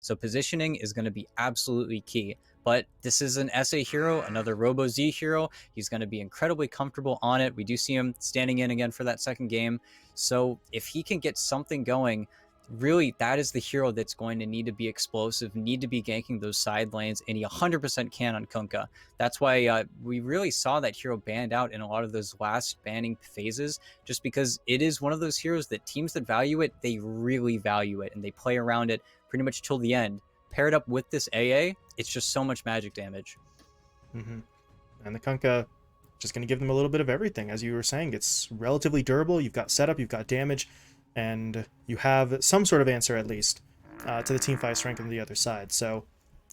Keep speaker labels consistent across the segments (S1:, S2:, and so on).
S1: So positioning is going to be absolutely key. But this is an SA hero, another Robo Z hero. He's going to be incredibly comfortable on it. We do see him standing in again for that second game. So if he can get something going, really that is the hero that's going to need to be explosive, need to be ganking those side lanes, and he 100% can on Kunkka. That's why we really saw that hero banned out in a lot of those last banning phases, just because it is one of those heroes that teams that value it, they really value it, and they play around it pretty much till the end. Paired up with this AA, it's just so much magic damage.
S2: Mm-hmm. And the Kunkka just going to give them a little bit of everything. As you were saying, it's relatively durable. You've got setup, you've got damage, and you have some sort of answer, at least, to the team fight strength on the other side. So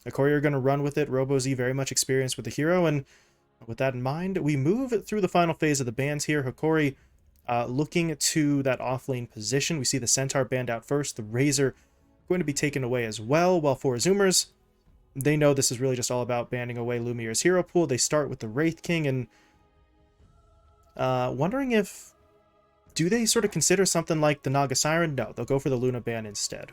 S2: Hokori are going to run with it. Robo Z very much experienced with the hero, and with that in mind, we move through the final phase of the bans here. Hokori looking to that offlane position. We see the Centaur banned out first, the Razor going to be taken away as well, while for Zoomers, they know this is really just all about banning away Lumiere's hero pool. They start with the Wraith King, and wondering if, do they sort of consider something like the Naga Siren? No, they'll go for the Luna ban instead.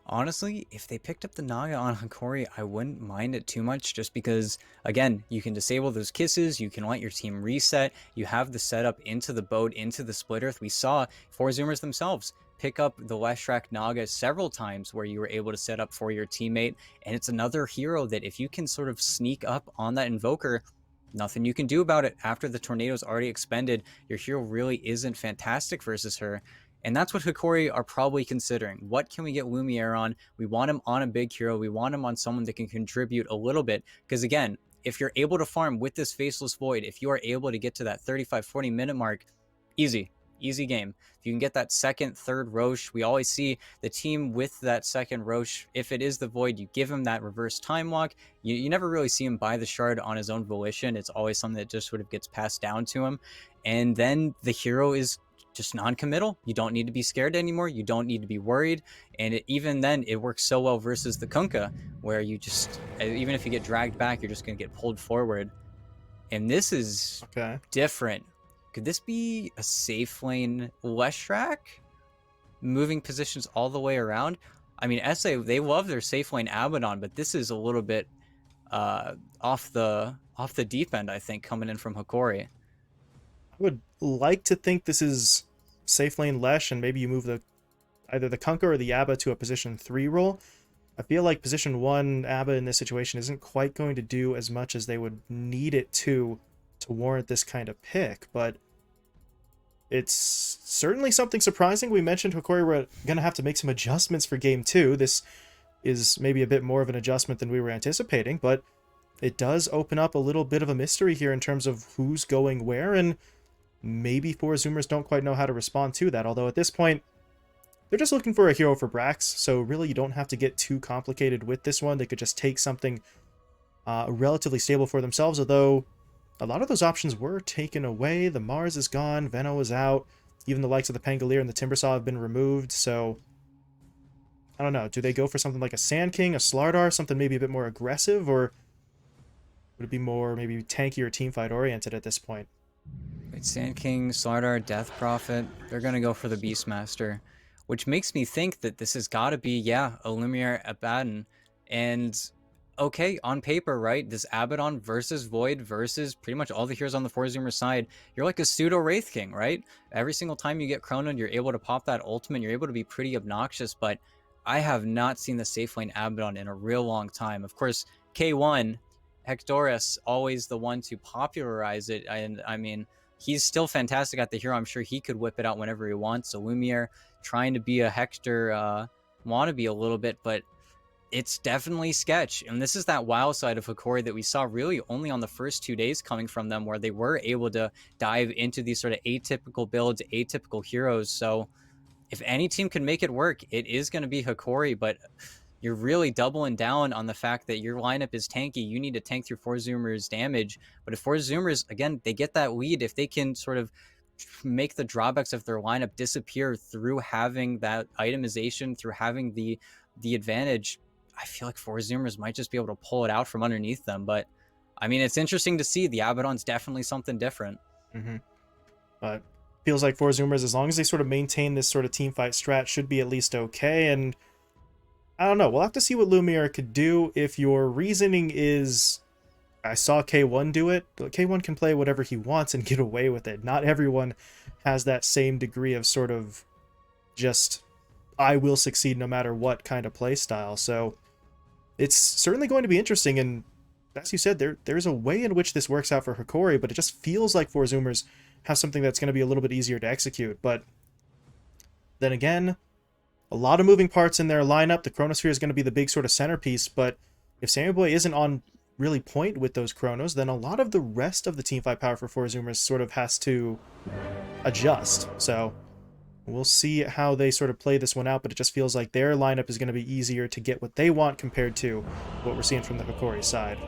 S1: Honestly, if they picked up the Naga on Hokori, I wouldn't mind it too much, just because, again, you can disable those kisses, you can let your team reset, you have the setup into the boat, into the split earth. We saw four Zoomers themselves pick up the Leshrac Naga several times where you were able to set up for your teammate, and it's another hero that if you can sort of sneak up on that Invoker, nothing you can do about it. After the tornado's already expended, your hero really isn't fantastic versus her. And that's what Hokori are probably considering. What can we get Lumiere on? We want him on a big hero. We want him on someone that can contribute a little bit. Because again, if you're able to farm with this Faceless Void, if you are able to get to that 35-40 minute mark, easy game. If you can get that second, third Roche, we always see the team with that second Roche. If it is the Void, you give him that reverse time walk. You never really see him buy the shard on his own volition. It's always something that just sort of gets passed down to him. And then the hero is just non-committal. You don't need to be scared anymore. You don't need to be worried. And even then, it works so well versus the Kunkka, where you just, even if you get dragged back, you're just going to get pulled forward. And this is different. Could this be a safe lane Leshrac? Moving positions all the way around? I mean, SA, they love their safe lane Abaddon, but this is a little bit off the deep end, I think, coming in from Hokori.
S2: I would like to think this is safe lane Lesh, and maybe you move either the Kunkka or the Abba to a position 3 role. I feel like position 1 Abba in this situation isn't quite going to do as much as they would need it to warrant this kind of pick, but it's certainly something surprising. We mentioned Hokori were going to have to make some adjustments for game 2. This is maybe a bit more of an adjustment than we were anticipating, but it does open up a little bit of a mystery here in terms of who's going where, and maybe four Zoomers don't quite know how to respond to that, although at this point, they're just looking for a hero for Brax, so really you don't have to get too complicated with this one. They could just take something relatively stable for themselves, although a lot of those options were taken away. The Mars is gone, Veno is out, even the likes of the Pangolier and the Timbersaw have been removed, so I don't know. Do they go for something like a Sand King, a Slardar, something maybe a bit more aggressive, or would it be more maybe tanky or teamfight oriented at this point?
S1: Sand King, Slardar, Death Prophet, they're going to go for the Beastmaster, which makes me think that this has got to be, yeah, a Lumiere Abaddon. And okay, on paper, right, this Abaddon versus Void versus pretty much all the heroes on the four Zoomer side, you're like a pseudo Wraith King, right? Every single time you get Chronoed, you're able to pop that ultimate, you're able to be pretty obnoxious, but I have not seen the safe lane Abaddon in a real long time. Of course, K1, Hectorus, always the one to popularize it, and I mean, he's still fantastic at the hero. I'm sure he could whip it out whenever he wants. So Lumiere trying to be a Hector wannabe a little bit, but it's definitely sketch. And this is that wild side of Hokori that we saw really only on the first 2 days coming from them, where they were able to dive into these sort of atypical builds, atypical heroes. So if any team can make it work, it is going to be Hokori, but you're really doubling down on the fact that your lineup is tanky. You need to tank through four Zoomers damage. But if four Zoomers, again, they get that lead, if they can sort of make the drawbacks of their lineup disappear through having that itemization, through having the advantage, I feel like four Zoomers might just be able to pull it out from underneath them. But I mean, it's interesting to see. The Abaddon's definitely something different.
S2: But feels like four Zoomers, as long as they sort of maintain this sort of team fight strat, should be at least okay. And I don't know. We'll have to see what Lumiere could do. If your reasoning is, I saw K1 do it, but K1 can play whatever he wants and get away with it. Not everyone has that same degree of sort of just, I will succeed no matter what kind of play style. So it's certainly going to be interesting. And as you said, there's a way in which this works out for Hokori, but it just feels like For Zoomers have something that's going to be a little bit easier to execute. But then again, a lot of moving parts in their lineup. The Chronosphere is going to be the big sort of centerpiece, but if Sammy Boy isn't on really point with those Chronos, then a lot of the rest of the team fight power for Zoomers sort of has to adjust. So we'll see how they sort of play this one out, but it just feels like their lineup is going to be easier to get what they want compared to what we're seeing from the Hokori side.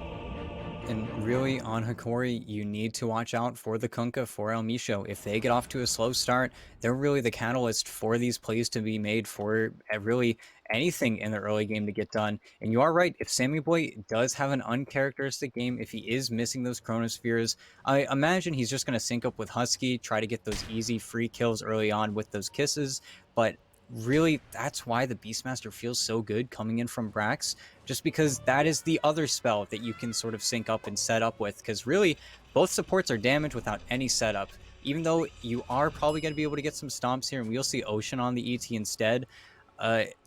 S1: And really, on Hokori, you need to watch out for the Kunkka, for El Misho. If they get off to a slow start, they're really the catalyst for these plays to be made for really anything in the early game to get done. And you are right, if Sammy Boy does have an uncharacteristic game, if he is missing those Chronospheres, I imagine he's just going to sync up with Husky, try to get those easy free kills early on with those kisses. But really, that's why the Beastmaster feels so good coming in from Brax, just because that is the other spell that you can sort of sync up and set up with, because really, both supports are damaged without any setup. Even though you are probably going to be able to get some stomps here, and we'll see Ocean on the ET instead,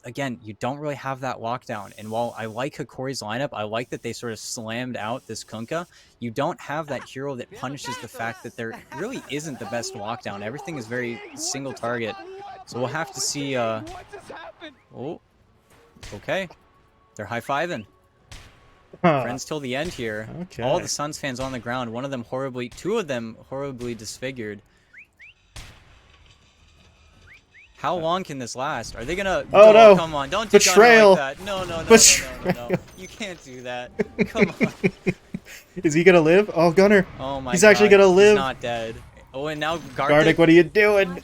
S1: again, you don't really have that lockdown. And while I like Hokori's lineup, I like that they sort of slammed out this Kunkka, you don't have that hero that punishes the fact that there really isn't the best lockdown. Everything is very single target. So we'll have to see, oh, okay. They're high-fiving. Friends till the end here.
S2: Okay.
S1: All the Suns fans on the ground. Two of them horribly disfigured. How long can this last? Are they gonna?
S2: Oh no!
S1: Come on! Don't do
S2: Betrayal!
S1: Gunner like that. No. You can't do that. Come on.
S2: Is he gonna live? Oh, Gunner!
S1: Oh my
S2: He's actually gonna live.
S1: He's not dead. Oh, and now
S2: Gardic, what are you doing?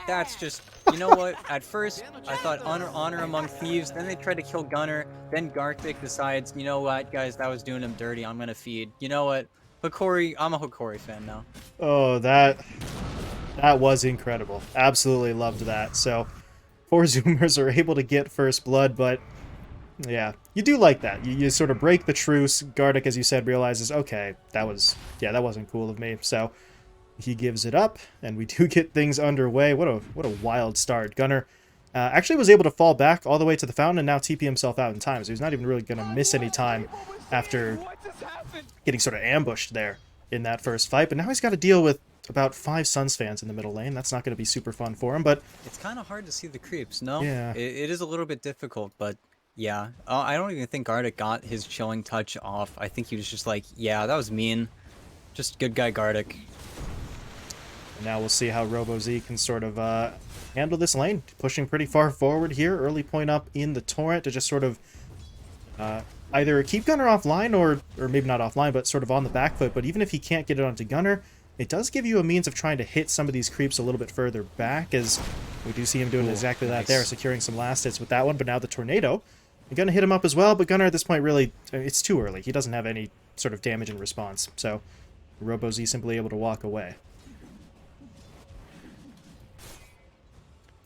S1: That's just, you know what? At first, I thought honor among thieves. Then they tried to kill Gunner. Then Garthik decides, you know what, guys, that was doing him dirty. I'm gonna feed. You know what? Hokori, I'm a Hokori fan now.
S2: Oh, that was incredible. Absolutely loved that. So, 4 Zoomers are able to get first blood, but yeah, you do like that. You sort of break the truce. Gardic, as you said, realizes, okay, that wasn't cool of me. So he gives it up, and we do get things underway. What a wild start. Gunner actually was able to fall back all the way to the fountain and now TP himself out in time, so he's not even really going to miss any time after getting sort of ambushed there in that first fight. But now he's got to deal with about 5 Suns fans in the middle lane. That's not going to be super fun for him, but
S1: it's kind of hard to see the creeps, no?
S2: Yeah.
S1: It is a little bit difficult, but yeah. I don't even think Gardic got his chilling touch off. I think he was just like, yeah, that was mean. Just good guy Gardic.
S2: Now we'll see how RoboZ can sort of handle this lane. Pushing pretty far forward here. Early point up in the Torrent to just sort of either keep Gunner offline or maybe not offline, but sort of on the back foot. But even if he can't get it onto Gunner, it does give you a means of trying to hit some of these creeps a little bit further back, as we do see him doing exactly that there, securing some last hits with that one. But now the Tornado. You're going to hit him up as well, but Gunner at this point really, it's too early. He doesn't have any sort of damage in response. So RoboZ simply able to walk away.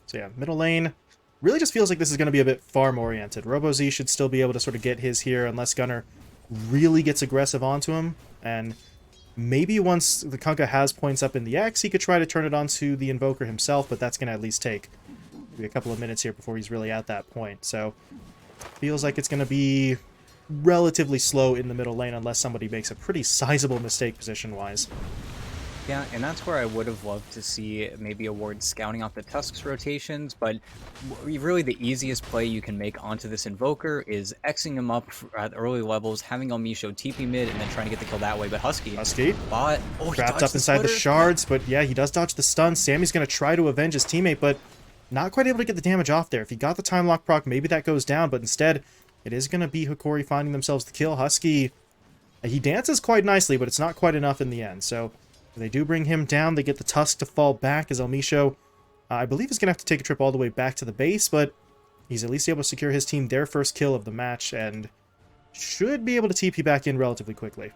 S2: So yeah, middle lane really just feels like this is going to be a bit farm-oriented. RoboZ should still be able to sort of get his here unless Gunner really gets aggressive onto him. And maybe once the Kunkka has points up in the X, he could try to turn it onto the Invoker himself, but that's going to at least take maybe a couple of minutes here before he's really at that point. So feels like it's going to be relatively slow in the middle lane unless somebody makes a pretty sizable mistake position-wise.
S1: Yeah, and that's where I would have loved to see maybe Award scouting out the Tusks rotations, but really the easiest play you can make onto this Invoker is Xing him up at early levels, having El Misho TP mid, and then trying to get the kill that way. But Husky bot,
S2: trapped up inside the shards, but yeah, he does dodge the stun. Sammy's going to try to avenge his teammate, but not quite able to get the damage off there. If he got the time lock proc, maybe that goes down, but instead, it is going to be Hokori finding themselves the kill. Husky, he dances quite nicely, but it's not quite enough in the end, so they do bring him down. They get the Tusk to fall back as El Misho, I believe, is going to have to take a trip all the way back to the base, but he's at least able to secure his team their first kill of the match and should be able to TP back in relatively quickly.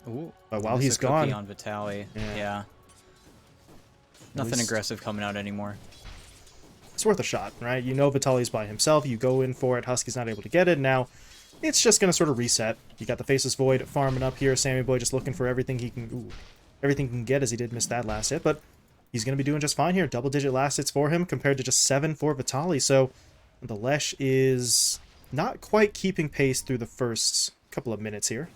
S1: Ooh,
S2: but while he's gone...
S1: on Vitaly. Yeah. Nothing aggressive coming out anymore.
S2: it's worth a shot, right? You know Vitaly's by himself. You go in for it. Husky's not able to get it. Now, it's just going to sort of reset. You got the Faceless Void farming up here. Sammy Boy just looking for everything he can... Ooh, everything he can get, as he did miss that last hit. But he's going to be doing just fine here. Double-digit last hits for him compared to just 7 for Vitaly. So the Lesh is not quite keeping pace through the first couple of minutes here.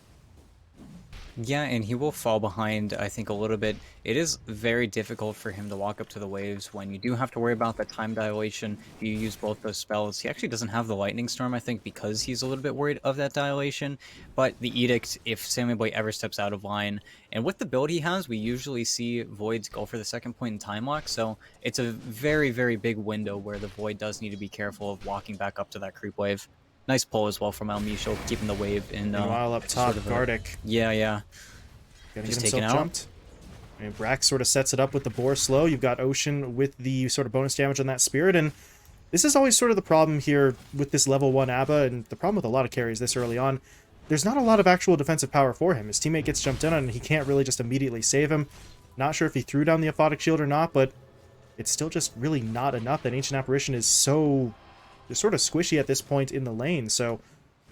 S1: Yeah, and he will fall behind, I think, a little bit. It is very difficult for him to walk up to the waves when you do have to worry about the time dilation. If you use both those spells, he actually doesn't have the Lightning Storm, I think, because he's a little bit worried of that dilation. But the Edict, if Sammy Boy ever steps out of line, and with the build he has, we usually see Voids go for the second point in time lock, so it's a very, very big window where the Void does need to be careful of walking back up to that creep wave. Nice pull as well from Elmisho, keeping the wave in.
S2: Meanwhile, up top,
S1: sort of
S2: Gardic.
S1: Yeah.
S2: Gonna
S1: Just
S2: get
S1: taken
S2: himself
S1: out.
S2: jumped. I mean, Brax sort of sets it up with the Boar Slow. You've got Ocean with the sort of bonus damage on that Spirit, and this is always sort of the problem here with this level 1 ABBA, and the problem with a lot of carries this early on. There's not a lot of actual defensive power for him. His teammate gets jumped in on, and he can't really just immediately save him. Not sure if he threw down the Aphotic Shield or not, but it's still just really not enough. That Ancient Apparition is so... They're sort of squishy at this point in the lane, so...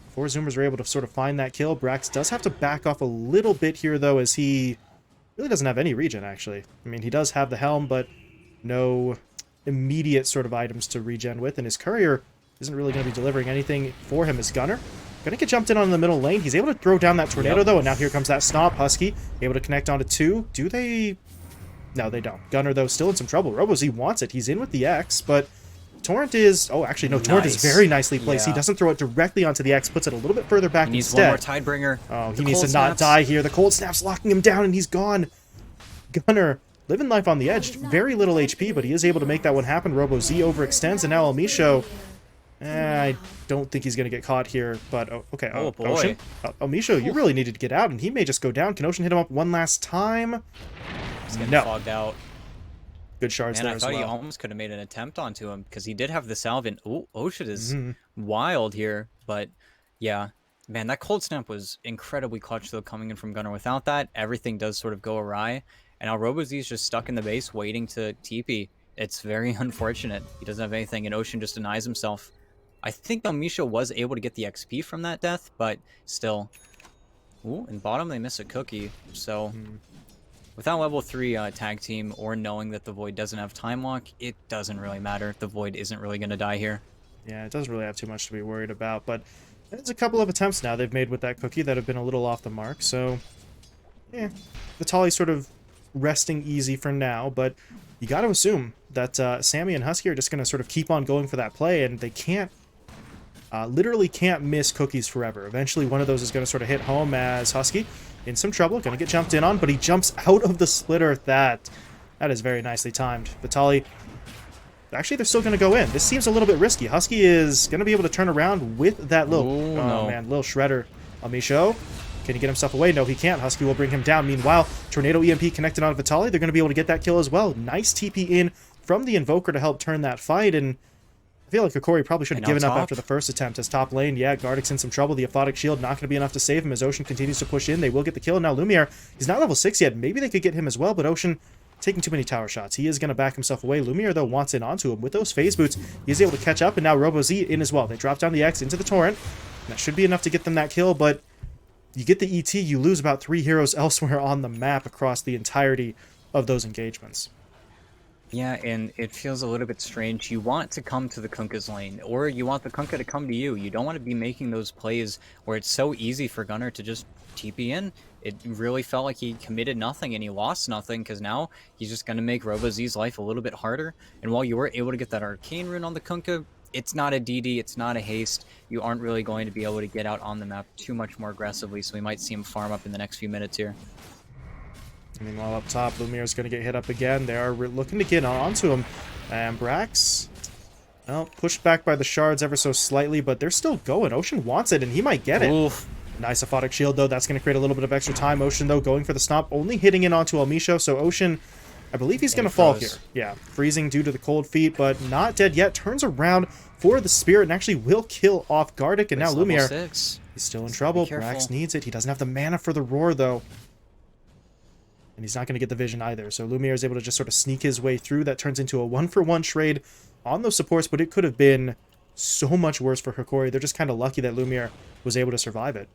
S2: Four Zoomers are able to sort of find that kill. Brax does have to back off a little bit here, though, as he really doesn't have any regen, actually. I mean, he does have the Helm, but no immediate sort of items to regen with, and his Courier isn't really going to be delivering anything for him as Gunner. Gonna get jumped in on the middle lane. He's able to throw down that Tornado, though, and now here comes that Stomp. Husky able to connect onto 2. Do they... No, they don't. Gunner, though, still in some trouble. RoboZ wants it. He's in with the X, but... Torrent is... Oh, actually, no. Torrent is very nicely placed.
S1: Yeah.
S2: He doesn't throw it directly onto the X, puts it a little bit further back
S1: He needs
S2: instead.
S1: one more Tidebringer.
S2: Oh, he
S1: The
S2: needs to
S1: cold
S2: not
S1: snaps.
S2: die here. The Cold Snap's locking him down, and he's gone. Gunner, living life on the edge. Very little HP, but he is able to make that one happen. RoboZ overextends, and now Elmisho... I don't think he's going to get caught here, but... Oh, okay,
S1: Oh, boy.
S2: Ocean. Elmisho, you really needed to get out, and he may just go down. Can Ocean hit him up one last time?
S1: He's getting
S2: No.
S1: fogged out.
S2: Good shards
S1: And
S2: there
S1: I
S2: as
S1: thought he
S2: well.
S1: almost could have made an attempt onto him because he did have the salve. And Ocean is wild here, but yeah, man, that cold snap was incredibly clutch though coming in from Gunner. Without that, everything does sort of go awry. And now RoboZ's just stuck in the base waiting to TP. It's very unfortunate. He doesn't have anything, and Ocean just denies himself. I think Elmisho was able to get the XP from that death, but still. Ooh, in bottom they miss a cookie, so. Without level 3 tag team or knowing that the Void doesn't have time lock, it doesn't really matter. The Void isn't really going to die here.
S2: Yeah, it doesn't really have too much to be worried about, but there's a couple of attempts now they've made with that cookie that have been a little off the mark, so yeah, Vitaly's sort of resting easy for now, but you got to assume that Sammy and Husky are just going to sort of keep on going for that play, and they can't, literally can't miss cookies forever. Eventually one of those is going to sort of hit home as Husky in some trouble, going to get jumped in on, but he jumps out of the splitter. That is very nicely timed. Vitaly, actually, they're still going to go in. This seems a little bit risky. Husky is going to be able to turn around with that little...
S1: Ooh,
S2: oh,
S1: no.
S2: man, little shredder. Elmisho, can he get himself away? No, he can't. Husky will bring him down. Meanwhile, Tornado EMP connected on Vitaly. They're going to be able to get that kill as well. Nice TP in from the Invoker to help turn that fight, and I feel like Hokori probably should have given up after the first attempt as top lane. Yeah, Gardic's in some trouble. The Aphotic Shield not going to be enough to save him as Ocean continues to push in. They will get the kill. Now Lumiere, he's not level 6 yet. Maybe they could get him as well, but Ocean taking too many tower shots. He is going to back himself away. Lumiere, though, wants in onto him. With those phase boots, he is able to catch up, and now RoboZ in as well. They drop down the X into the Torrent. That should be enough to get them that kill, but you get the ET, you lose about 3 heroes elsewhere on the map across the entirety of those engagements.
S1: Yeah, and it feels a little bit strange. You want to come to the Kunkka's lane, or you want the Kunkka to come to you. You don't want to be making those plays where it's so easy for Gunner to just TP in. It really felt like he committed nothing and he lost nothing, because now he's just going to make RoboZ's life a little bit harder. And while you were able to get that Arcane Rune on the Kunkka, it's not a DD, it's not a haste. You aren't really going to be able to get out on the map too much more aggressively, so we might see him farm up in the next few minutes here.
S2: Meanwhile, up top, Lumiere's going to get hit up again. They are looking to get onto him. And Brax, well, pushed back by the shards ever so slightly, but they're still going. Ocean wants it, and he might get it.
S1: Oof.
S2: Nice Aphotic Shield, though. That's going to create a little bit of extra time. Ocean, though, going for the stomp, only hitting in onto Elmisho. So Ocean, I believe he's going to fall here. Yeah, freezing due to the cold feet, but not dead yet. Turns around for the Spirit and actually will kill off Gardic. And now Lumiere, he's still in trouble. Brax needs it. He doesn't have the mana for the Roar, though. and he's not going to get the vision either. So Lumiere is able to just sort of sneak his way through. That turns into a 1-for-1 trade on those supports, but it could have been so much worse for Hokori. They're just kind of lucky that Lumiere was able to survive it.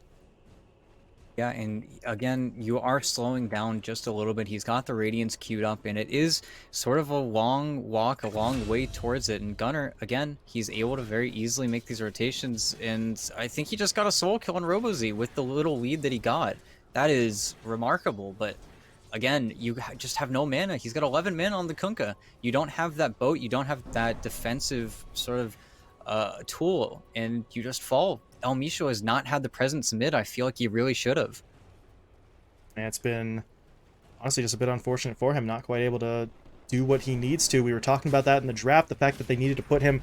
S1: Yeah, and again, you are slowing down just a little bit. He's got the Radiance queued up, and it is sort of a long walk, a long way towards it. And Gunnar, again, he's able to very easily make these rotations, and I think he just got a soul kill on RoboZ with the little lead that he got. That is remarkable, but again, you just have no mana. He's got 11 mana on the Kunkka. You don't have that boat, you don't have that defensive sort of tool, and you just fall. El Misho has not had the presence mid. I feel like he really should have.
S2: And it's been honestly just a bit unfortunate for him, not quite able to do what he needs to. We were talking about that in the draft, the fact that they needed to put him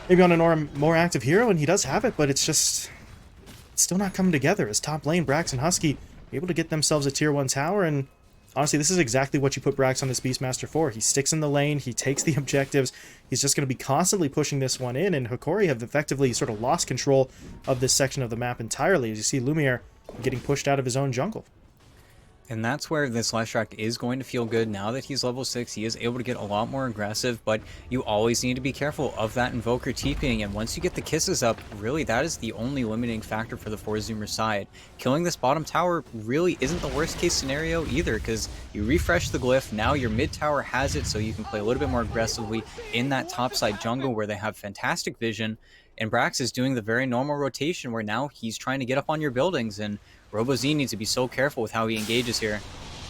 S2: maybe on a more active hero, and he does have it, but it's still not coming together. As top lane, Brax and Husky able to get themselves a tier 1 tower, and honestly, this is exactly what you put Brax on this Beastmaster for. He sticks in the lane, he takes the objectives, he's just going to be constantly pushing this one in, and Hokori have effectively sort of lost control of this section of the map entirely, as you see Lumiere getting pushed out of his own jungle.
S1: And that's where this Leshrac is going to feel good. Now that he's level 6, he is able to get a lot more aggressive, but you always need to be careful of that Invoker TPing, and once you get the kisses up, really that is the only limiting factor for the 4-zoomer side. Killing this bottom tower really isn't the worst case scenario either, because you refresh the glyph, now your mid tower has it, so you can play a little bit more aggressively in that top side jungle where they have fantastic vision, and Brax is doing the very normal rotation where now he's trying to get up on your buildings, and RoboZ needs to be so careful with how he engages here.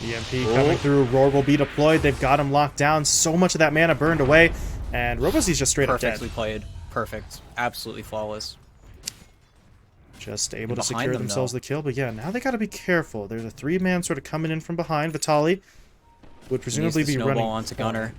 S2: EMP coming through, Roar will be deployed, they've got him locked down, so much of that mana burned away, and RoboZ's just straight up dead.
S1: Perfectly played. Perfect. Absolutely flawless.
S2: Just able to secure themselves the kill, but yeah, now they gotta be careful. There's a 3-man sort of coming in from behind. Vitali would presumably be running
S1: onto Gunnar.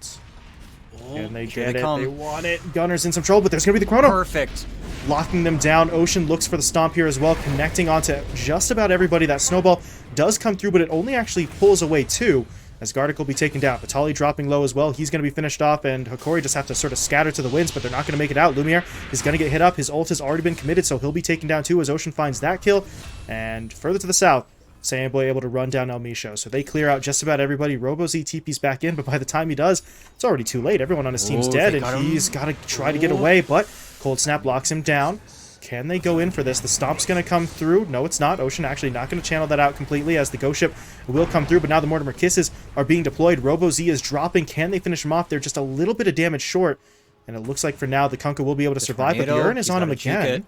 S2: And they get it. They want it. Gunner's in some trouble, but there's going to be the chrono.
S1: Perfect.
S2: Locking them down. Ocean looks for the stomp here as well, connecting onto just about everybody. That snowball does come through, but it only actually pulls away 2, as Gardic will be taken down. Vitali dropping low as well. He's going to be finished off, and Hokori just have to sort of scatter to the winds, but they're not going to make it out. Lumiere is going to get hit up. His ult has already been committed, so he'll be taken down too as Ocean finds that kill. And further to the south, Saiyan able to run down El Misho. So they clear out just about everybody. RoboZ TP's back in, but by the time he does, it's already too late. Everyone on his team's dead, and he's got to try to get away, but Cold Snap locks him down. Can they go in for this? The stomp's going to come through. No, it's not. Ocean actually not going to channel that out completely, as the Ghost Ship will come through, but now the Mortimer Kisses are being deployed. RoboZ is dropping. Can they finish him off? They're just a little bit of damage short, and it looks like for now the Kunkka will be able to survive, but the Urn is on him again.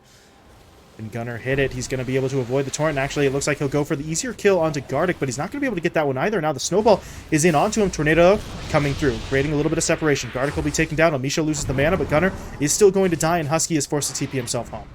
S2: And Gunnar hit it. He's going to be able to avoid the torrent. And actually, it looks like he'll go for the easier kill onto Gardic, but he's not going to be able to get that one either. Now the snowball is in onto him. Tornado coming through, creating a little bit of separation. Gardic will be taken down. Amisha loses the mana, but Gunnar is still going to die, and Husky is forced to TP himself home.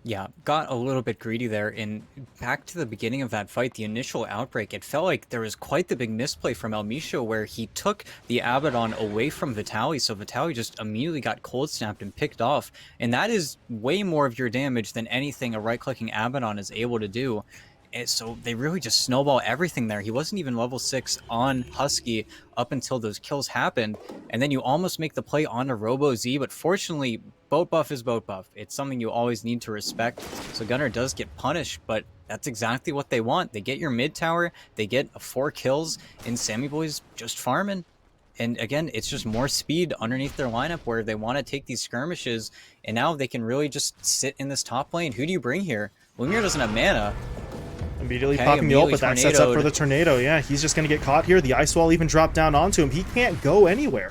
S1: Yeah, got a little bit greedy there. And back to the beginning of that fight, the initial outbreak, it felt like there was quite the big misplay from El Misho where he took the Abaddon away from Vitali, so Vitali just immediately got cold snapped and picked off. And that is way more of your damage than anything a right-clicking Abaddon is able to do. And so they really just snowball everything there. He wasn't even level 6 on Husky up until those kills happened. And then you almost make the play onto RoboZ, but fortunately, boat buff is boat buff. It's something you always need to respect. So Gunnar does get punished, but that's exactly what they want. They get your mid tower, they get 4 kills, and Sammy Boy's just farming. And again, it's just more speed underneath their lineup where they want to take these skirmishes, and now they can really just sit in this top lane. Who do you bring here? Lumiere doesn't have mana.
S2: Immediately popping the ult, but that sets up for the tornado. Yeah, he's just going to get caught here. The ice wall even dropped down onto him. He can't go anywhere.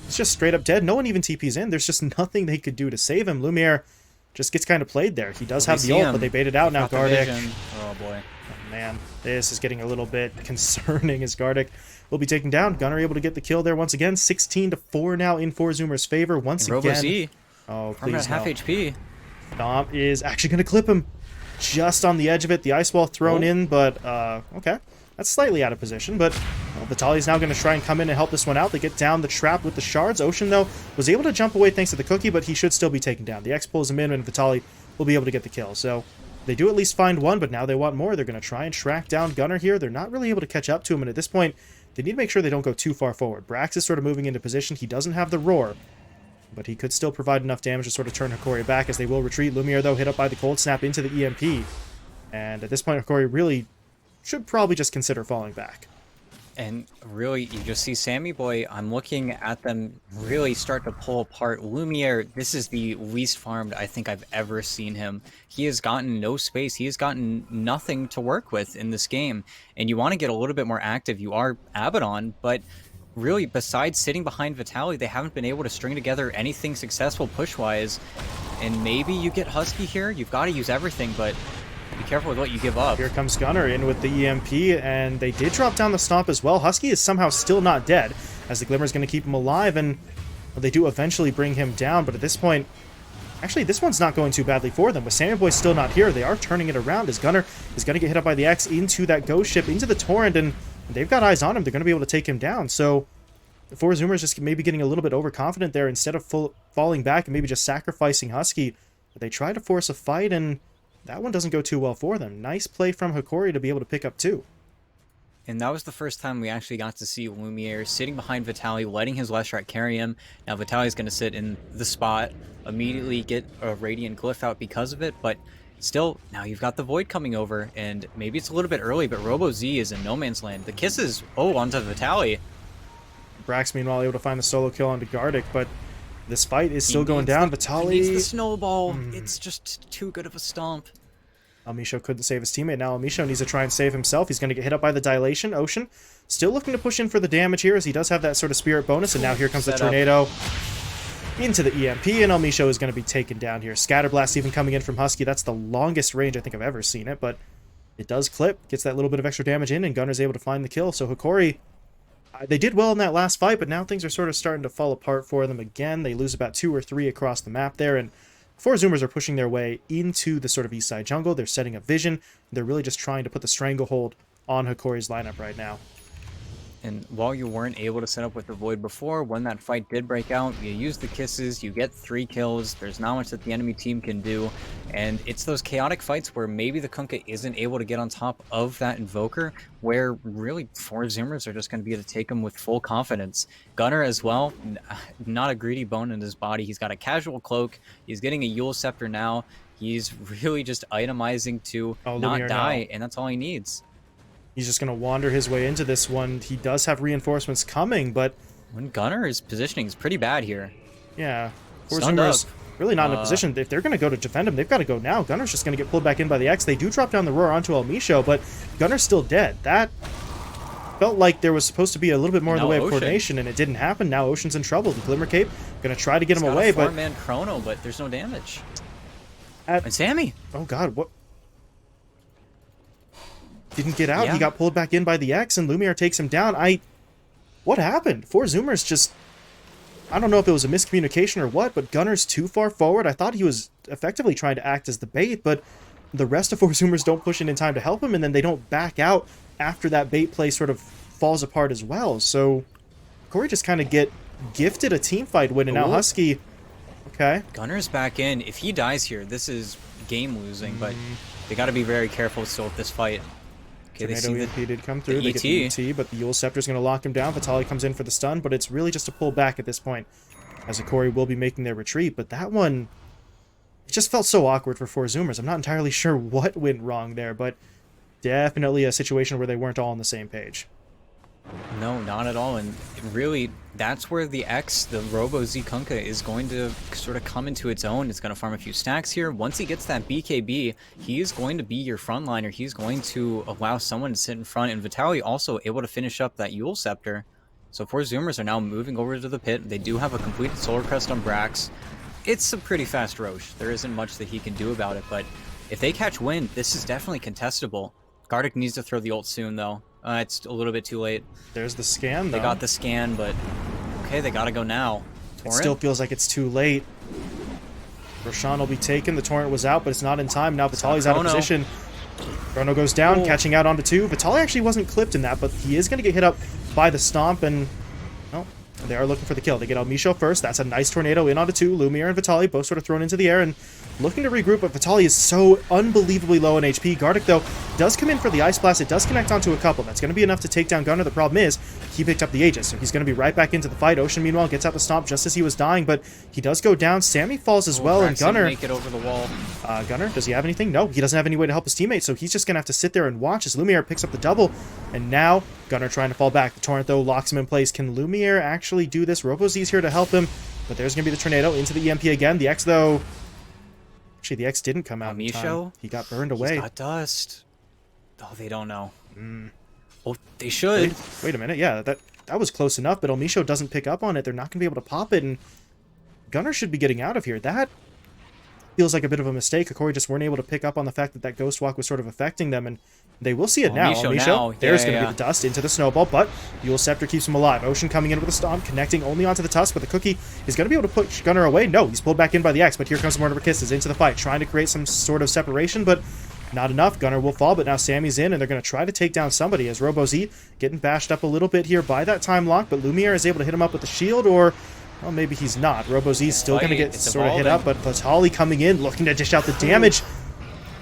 S2: He's just straight up dead. No one even TP's in. There's just nothing they could do to save him. Lumiere just gets kind of played there. He does have the ult, but they baited out now. Gardic.
S1: Oh boy.
S2: Oh, man, this is getting a little bit concerning as Gardic will be taken down. Gunnar able to get the kill there once again. 16-4 now in 4-zoomer's favor once again.
S1: RoboZ.
S2: Oh, please
S1: half
S2: no.
S1: HP.
S2: Stomp is actually going to clip him. Just on the edge of it, the ice wall thrown in, but okay. That's slightly out of position, but Vitali's now going to try and come in and help this one out. They get down the trap with the shards. Ocean, though, was able to jump away thanks to the cookie, but he should still be taken down. The X pulls him in, and Vitali will be able to get the kill. So they do at least find one, but now they want more. They're going to try and track down Gunnar here. They're not really able to catch up to him, and at this point, they need to make sure they don't go too far forward. Brax is sort of moving into position. He doesn't have the roar, but he could still provide enough damage to sort of turn Hokori back as they will retreat. Lumiere, though, hit up by the cold snap into the EMP. And at this point, Hokori really should probably just consider falling back.
S1: And really, you just see Sammy Boy, I'm looking at them really start to pull apart. Lumiere, this is the least farmed I think I've ever seen him. He has gotten no space. He has gotten nothing to work with in this game. And you want to get a little bit more active. You are Abaddon, but really, besides sitting behind Vitaly, they haven't been able to string together anything successful push-wise. And maybe you get Husky here. You've got to use everything, but be careful with what you give up.
S2: Here comes Gunnar in with the EMP, and they did drop down the stomp as well. Husky is somehow still not dead, as the Glimmer's going to keep him alive, and they do eventually bring him down, but at this point, actually, this one's not going too badly for them. But Sammy Boy's still not here. They are turning it around as Gunnar is going to get hit up by the X into that ghost ship, into the Torrent, and they've got eyes on him. They're going to be able to take him down. So the Four Zoomers just maybe getting a little bit overconfident there instead of falling back and maybe just sacrificing Husky. But they try to force a fight, and that one doesn't go too well for them. Nice play from Hokori to be able to pick up 2.
S1: And that was the first time we actually got to see Lumiere sitting behind Vitaly, letting his Leshrac carry him. Now Vitaly's going to sit in the spot, immediately get a Radiant Glyph out because of it, but still, now you've got the Void coming over, and maybe it's a little bit early, but Robo Z is in no man's land. The kisses, onto Vitaly.
S2: Brax, meanwhile, able to find the solo kill onto Gardic, but this fight is still going down. Vitaly
S1: needs the snowball. It's just too good of a stomp.
S2: Almisho couldn't save his teammate. Now Almisho needs to try and save himself. He's going to get hit up by the Dilation. Ocean still looking to push in for the damage here, as he does have that sort of spirit bonus, and now here comes the Tornado into the EMP, and Almisho is going to be taken down here. Scatterblast even coming in from Husky. That's the longest range I think I've ever seen it, but it does clip, gets that little bit of extra damage in, and Gunnar's able to find the kill. So Hokori, they did well in that last fight, but now things are sort of starting to fall apart for them again. They lose about 2 or 3 across the map there, and 4 Zoomers are pushing their way into the sort of east side jungle. They're setting up vision. They're really just trying to put the stranglehold on Hokori's lineup right now.
S1: And while you weren't able to set up with the Void before, when that fight did break out, you use the kisses, you get 3 kills, there's not much that the enemy team can do, and it's those chaotic fights where maybe the Kunkka isn't able to get on top of that Invoker, where really 4 Zoomers are just going to be able to take them with full confidence. Gunnar as well, not a greedy bone in his body, he's got a casual cloak, he's getting a Yule Scepter now, he's really just itemizing to not die, and that's all he needs.
S2: He's just going to wander his way into this one. He does have reinforcements coming, but
S1: when Gunnar is positioning is pretty bad here.
S2: Yeah. Four Zoomers really not in a position. If they're going to go to defend him, they've got to go now. Gunnar's just going to get pulled back in by the X. They do drop down the roar onto Almisho, but Gunnar's still dead. That felt like there was supposed to be a little bit more in the way of coordination, and it didn't happen. Now Ocean's in trouble. The Glimmer Cape going to try to get him away, but
S1: 4-man chrono, but there's no damage. And Sammy.
S2: Oh God, what? Didn't get out.
S1: Yeah.
S2: He got pulled back in by the X, and Lumiere takes him down. What happened? 4 Zoomers just... I don't know if it was a miscommunication or what, but Gunnar's too far forward. I thought he was effectively trying to act as the bait, but the rest of 4 Zoomers don't push in time to help him, and then they don't back out after that bait play sort of falls apart as well. So Corey just kind of get gifted a team fight win, and now Husky... Okay.
S1: Gunnar's back in. If he dies here, this is game losing, but they got to be very careful still with this fight. Okay, they see
S2: EMP did come through. They get the ET, but the Yule Scepter's going to lock him down. Vitaly comes in for the stun, but it's really just a pull back at this point, as Hokori will be making their retreat. But that one, it just felt so awkward for 4 Zoomers. I'm not entirely sure what went wrong there, but definitely a situation where they weren't all on the same page.
S1: No, not at all. And really, that's where the X, the Robo Z Kunkka, is going to sort of come into its own. It's going to farm a few stacks here. Once he gets that BKB, he is going to be your frontliner. He's going to allow someone to sit in front. And Vitaly also able to finish up that Yule Scepter. So 4 Zoomers are now moving over to the pit. They do have a completed Solar Crest on Brax. It's a pretty fast Roche. There isn't much that he can do about it. But if they catch wind, this is definitely contestable. Gardic needs to throw the ult soon, though. It's a little bit too late.
S2: There's the scan, though.
S1: They got the scan, but okay, they gotta go now.
S2: Torrent? It still feels like it's too late. Roshan will be taken. The Torrent was out, but it's not in time. Now Vitaly's out of position. Chrono goes down, catching out onto 2. Vitaly actually wasn't clipped in that, but he is going to get hit up by the Stomp, and well, they are looking for the kill. They get Almisho first. That's a nice Tornado in onto 2. Lumiere and Vitaly both sort of thrown into the air and looking to regroup, but Vitaly is so unbelievably low in HP. Gardic, though, does come in for the Ice Blast. It does connect onto a couple. That's going to be enough to take down Gunnar. The problem is, he picked up the Aegis, so he's going to be right back into the fight. Ocean, meanwhile, gets out the stomp just as he was dying, but he does go down. Sammy falls as well, and Gunnar...
S1: make it over the wall.
S2: Gunnar, does he have anything? No, he doesn't have any way to help his teammate, so he's just going to have to sit there and watch as Lumiere picks up the double, and now Gunnar trying to fall back. The Torrent, though, locks him in place. Can Lumiere actually do this? RoboZ's here to help him, but there's going to be the Tornado into the EMP again. The X, though... Actually, the X didn't come out in time. He got burned away.
S1: He's got dust. Oh, they don't know. Oh, they should.
S2: Wait a minute. Yeah, that was close enough, but Elmisho doesn't pick up on it. They're not going to be able to pop it, and Gunnar should be getting out of here. That feels like a bit of a mistake. Hokori just weren't able to pick up on the fact that Ghost Walk was sort of affecting them, and they will see it now. Elmisho, there's going to be the dust into the snowball, but Yule Scepter keeps him alive. Ocean coming in with a stomp, connecting only onto the tusk, but the cookie is going to be able to push Gunnar away. No, he's pulled back in by the X, but here comes Mortimer Kisses into the fight, trying to create some sort of separation, but not enough. Gunnar will fall, but now Sammy's in, and they're going to try to take down somebody as RoboZ getting bashed up a little bit here by that time lock, but Lumiere is able to hit him up with the shield, or... well, maybe he's not. RoboZ's still going to get sort of hit up, but Platali coming in, looking to dish out the damage.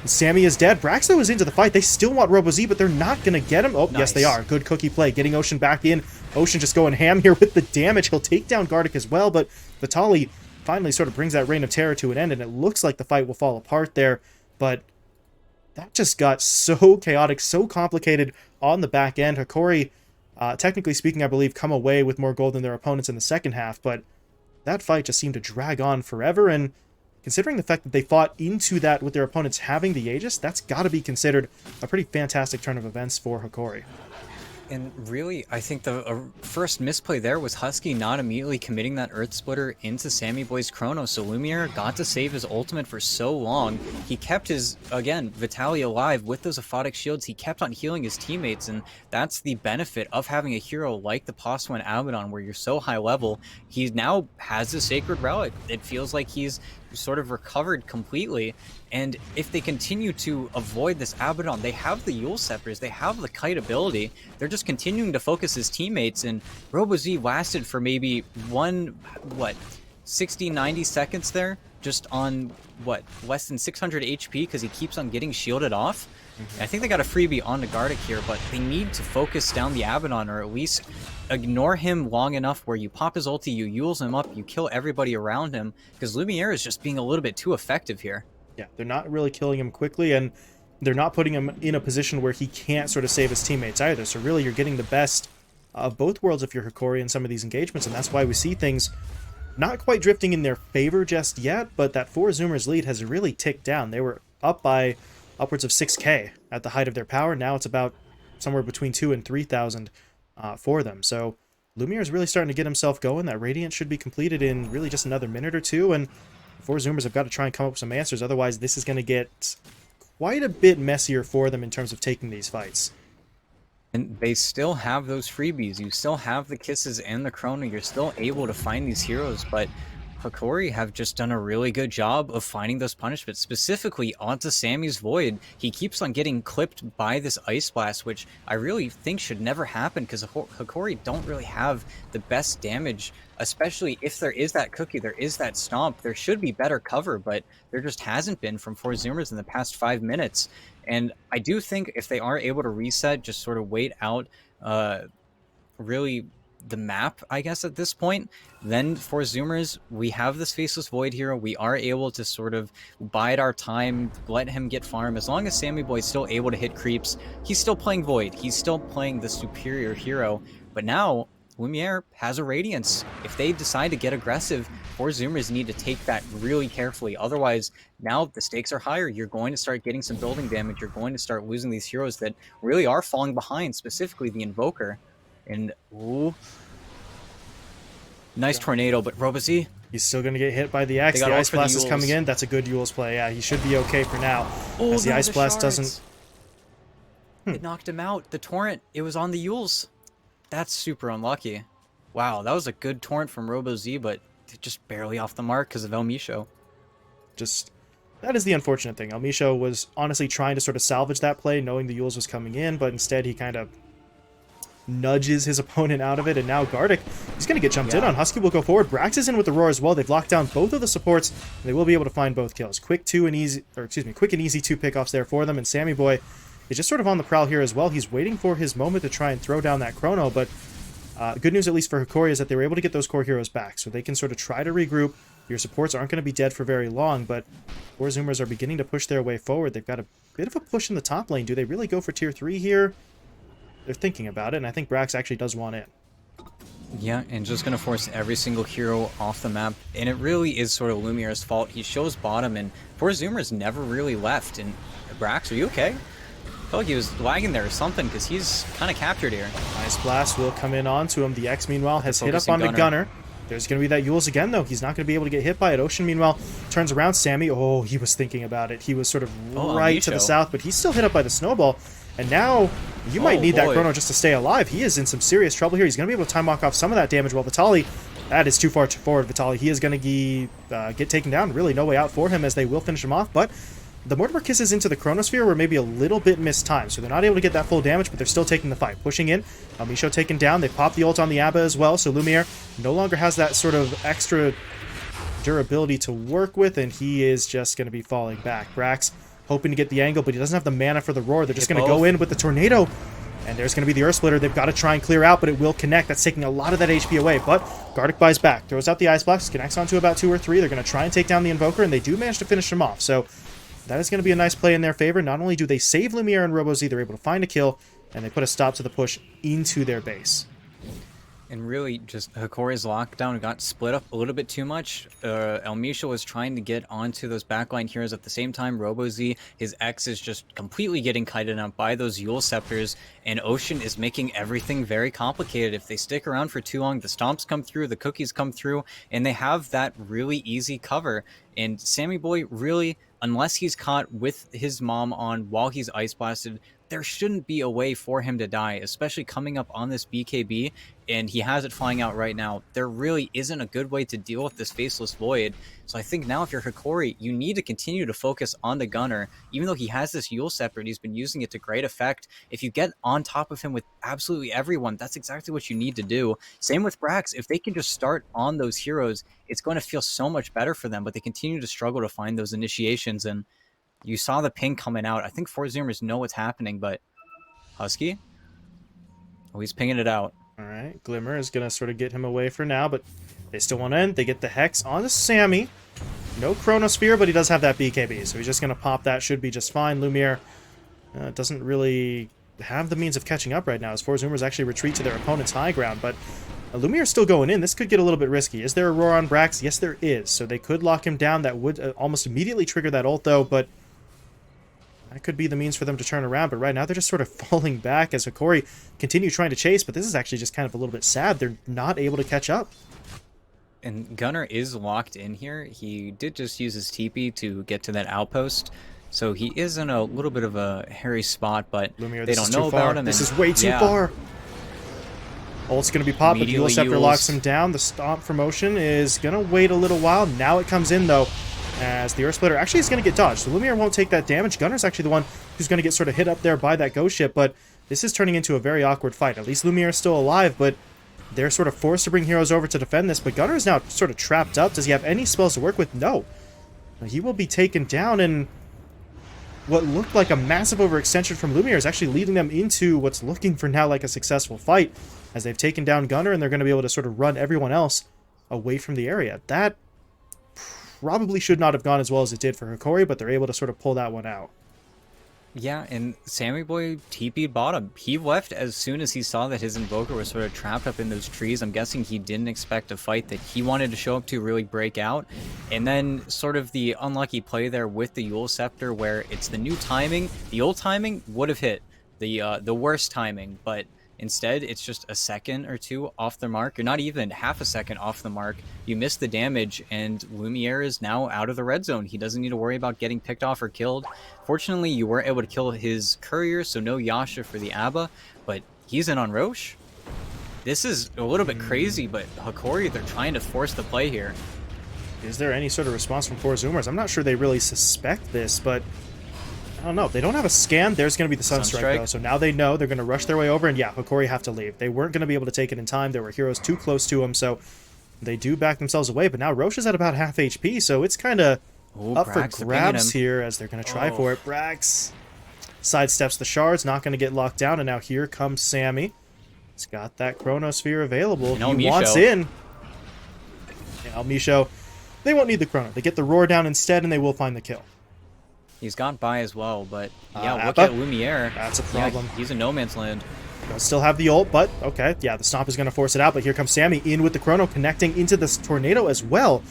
S2: Sammy is dead. Braxo is into the fight. They still want RoboZ, but they're not going to get him. Oh, yes, they are. Good cookie play. Getting Ocean back in. Ocean just going ham here with the damage. He'll take down Gardic as well, but Platali finally sort of brings that Reign of Terror to an end, and it looks like the fight will fall apart there, but that just got so chaotic, so complicated on the back end. Hokori, technically speaking, I believe, come away with more gold than their opponents in the second half, but that fight just seemed to drag on forever, and considering the fact that they fought into that with their opponents having the Aegis, that's got to be considered a pretty fantastic turn of events for Hokori.
S1: And really, I think the first misplay there was Husky not immediately committing that Earth Splitter into Sammy Boy's Chrono, so Lumiere got to save his ultimate for so long. He kept his, again, Vitaly alive with those aphotic shields. He kept on healing his teammates, and that's the benefit of having a hero like the Poswan Abaddon, where you're so high level. He now has a Sacred Relic. It feels like he's sort of recovered completely, and if they continue to avoid this Abaddon, they have the Yule Scepters, they have the kite ability, they're just continuing to focus his teammates, and RoboZ lasted for maybe 60-90 seconds there, just on, less than 600 HP, because he keeps on getting shielded off. I think they got a freebie on the Gardic here, but they need to focus down the Abaddon, or at least ignore him long enough where you pop his ulti, you Yules him up, you kill everybody around him, because Lumiere is just being a little bit too effective here.
S2: Yeah, they're not really killing him quickly, and they're not putting him in a position where he can't sort of save his teammates either, so really you're getting the best of both worlds if you're Hokori in some of these engagements, and that's why we see things not quite drifting in their favor just yet, but that 4 Zoomers lead has really ticked down. They were up by upwards of 6k at the height of their power. Now it's about somewhere between 2,000 and 3,000 for them. So Lumiere is really starting to get himself going. That Radiant should be completed in really just another minute or two, and the 4 Zoomers have got to try and come up with some answers. Otherwise, this is going to get quite a bit messier for them in terms of taking these fights.
S1: And they still have those freebies. You still have the Kisses and the Chrono. You're still able to find these heroes, but Hokori have just done a really good job of finding those punishments, specifically onto Sammy's Void. He keeps on getting clipped by this Ice Blast, which I really think should never happen, because Hokori don't really have the best damage, especially if there is that cookie, there is that stomp. There should be better cover, but there just hasn't been from 4 Zoomers in the past 5 minutes. And I do think if they are able to reset, just sort of wait out really the map, I guess, at this point, then for Zoomers, we have this Faceless Void hero. We are able to sort of bide our time, let him get farm. As long as Sammy Boy's still able to hit creeps, he's still playing Void. He's still playing the superior hero. But now, Lumiere has a Radiance. If they decide to get aggressive, 4 Zoomers need to take that really carefully. Otherwise, now the stakes are higher. You're going to start getting some building damage. You're going to start losing these heroes that really are falling behind, specifically the Invoker. And, ooh. Nice tornado, but RoboZ?
S2: He's still going to get hit by the X. The Ice Blast is coming in. That's a good Yules play. Yeah, he should be okay for now.
S1: Oh,
S2: as the Ice Blast doesn't...
S1: It knocked him out. The Torrent, it was on the Yules. That's super unlucky. Wow, that was a good Torrent from RoboZ, but just barely off the mark because of Elmisho.
S2: That is the unfortunate thing. Elmisho was honestly trying to sort of salvage that play, knowing the Yules was coming in, but instead he kind of nudges his opponent out of it, and now Gardic, he's going to get jumped in on. Husky will go forward. Brax is in with the Roar as well. They've locked down both of the supports, and they will be able to find both kills. Quick and easy 2 pickoffs there for them, and Sammy Boy is just sort of on the prowl here as well. He's waiting for his moment to try and throw down that Chrono, but Good news, at least for Hokori, is that they were able to get those core heroes back, so they can sort of try to regroup. Your supports aren't going to be dead for very long, but Four Zoomers are beginning to push their way forward. They've got a bit of a push in the top lane. Do they really go for tier 3 here? They're thinking about it, and I think Brax actually does want in.
S1: Yeah, and just going to force every single hero off the map. And it really is sort of Lumiere's fault. He shows bottom, and Four Zoomers never really left. And Brax, are you okay? I felt like he was lagging there or something, because he's kind of captured here.
S2: Ice Blast will come in onto him. The X, meanwhile, has hit up on the
S1: Gunner.
S2: Gunner. There's going to be that Yules again, though. He's not going to be able to get hit by it. Ocean, meanwhile, turns around. Sammy, oh, he was thinking about it. He was sort of right to the south, but he's still hit up by the Snowball. And now, you might need that Chrono just to stay alive. He is in some serious trouble here. He's going to be able to time walk off some of that damage, while Vitali, that is too far forward, Vitali. He is going to get taken down. Really no way out for him, as they will finish him off, but the Mortimer Kisses into the Chronosphere were maybe a little bit mistimed, so they're not able to get that full damage, but they're still taking the fight. Pushing in, Misho taken down, they pop the ult on the Abba as well, so Lumiere no longer has that sort of extra durability to work with, and he is just going to be falling back. Brax hoping to get the angle, but he doesn't have the mana for the roar. They're just going to go in with the Tornado, and there's going to be the Earth Splitter. They've got to try and clear out, but it will connect. That's taking a lot of that HP away, but Gardic buys back, throws out the Ice Blocks, connects onto about 2 or 3. They're going to try and take down the Invoker, and they do manage to finish him off, so that is going to be a nice play in their favor. Not only do they save Lumiere and RoboZ, they're able to find a kill, and they put a stop to the push into their base.
S1: And really, just Hokori's lockdown got split up a little bit too much. El Misha was trying to get onto those backline heroes at the same time. RoboZ, his X is just completely getting kited up by those Yule Scepters, and Ocean is making everything very complicated. If they stick around for too long, the stomps come through, the cookies come through, and they have that really easy cover. And Sammy Boy, really, unless he's caught with his mom on while he's ice blasted, there shouldn't be a way for him to die, especially coming up on this BKB, and he has it flying out right now. There really isn't a good way to deal with this Faceless Void. So I think now if you're Hokori, you need to continue to focus on the Gunner. Even though he has this Yule Scepter and he's been using it to great effect, if you get on top of him with absolutely everyone, that's exactly what you need to do. Same with Brax. If they can just start on those heroes, it's going to feel so much better for them, but they continue to struggle to find those initiations, and you saw the ping coming out. I think Four Zoomers know what's happening, but Husky? Oh, he's pinging it out.
S2: All right, Glimmer is going to sort of get him away for now, but they still want to end. They get the Hex onto Sammy. No Chronosphere, but he does have that BKB, so he's just going to pop that. Should be just fine. Lumiere doesn't really have the means of catching up right now, as Four Zoomers actually retreat to their opponent's high ground, but Lumiere's still going in. This could get a little bit risky. Is there a roar on Brax? Yes, there is. So they could lock him down. That would almost immediately trigger that ult, though, but that could be the means for them to turn around. But right now, they're just sort of falling back as Hokori continue trying to chase, but this is actually just kind of a little bit sad. They're not able to catch up.
S1: And Gunner is locked in here. He did just use his TP to get to that outpost, so he is in a little bit of a hairy spot, but
S2: Lumiere,
S1: they don't know about him.
S2: This is way too far. Ult's going to be popped, but the Yule Scepter locks him down. The Stomp from Ocean is going to wait a little while. Now it comes in, though, as the Earth Splitter actually is going to get dodged. So Lumiere won't take that damage. Gunner's actually the one who's going to get sort of hit up there by that ghost ship, but this is turning into a very awkward fight. At least Lumiere is still alive, but they're sort of forced to bring heroes over to defend this, but Gunner is now sort of trapped up. Does he have any spells to work with? No. He will be taken down, and what looked like a massive overextension from Lumiere is actually leading them into what's looking for now like a successful fight, as they've taken down Gunner, and they're going to be able to sort of run everyone else away from the area. That probably should not have gone as well as it did for Hokori, but they're able to sort of pull that one out.
S1: Yeah, and Sammy Boy TP'd bottom. He left as soon as he saw that his Invoker was sort of trapped up in those trees. I'm guessing he didn't expect a fight that he wanted to show up to really break out. And then sort of the unlucky play there with the Yule Scepter, where it's the new timing. The old timing would have hit the worst timing, but instead, it's just a second or two off the mark. You're not even half a second off the mark. You miss the damage, and Lumiere is now out of the red zone. He doesn't need to worry about getting picked off or killed. Fortunately, you were able to kill his courier, so no Yasha for the Abba, but he's in on Roche. This is a little bit crazy, but Hokori, they're trying to force the play here.
S2: Is there any sort of response from Four Zoomers? I'm not sure they really suspect this, but I don't know. If they don't have a scan, there's going to be the Sunstrike, though. So now they know they're going to rush their way over, and yeah, Hokori have to leave. They weren't going to be able to take it in time. There were heroes too close to him, so they do back themselves away. But now Roche is at about half HP, so it's kind of up
S1: Brax,
S2: for grabs here as they're going to try for it. Brax sidesteps the shards, not going to get locked down, and now here comes Sammy. He's got that Chronosphere available.
S1: And
S2: He wants
S1: Misho.
S2: in. Yeah, Misho, they won't need the Chrono. They get the Roar down instead, and they will find the kill.
S1: He's got by as well, but yeah, look
S2: Appa?
S1: at Lumiere.
S2: That's a problem.
S1: Yeah, he's in no man's land.
S2: Does still have the ult, but okay. Yeah, the Stomp is going to force it out, but here comes Sammy in with the Chrono, connecting into this Tornado as well.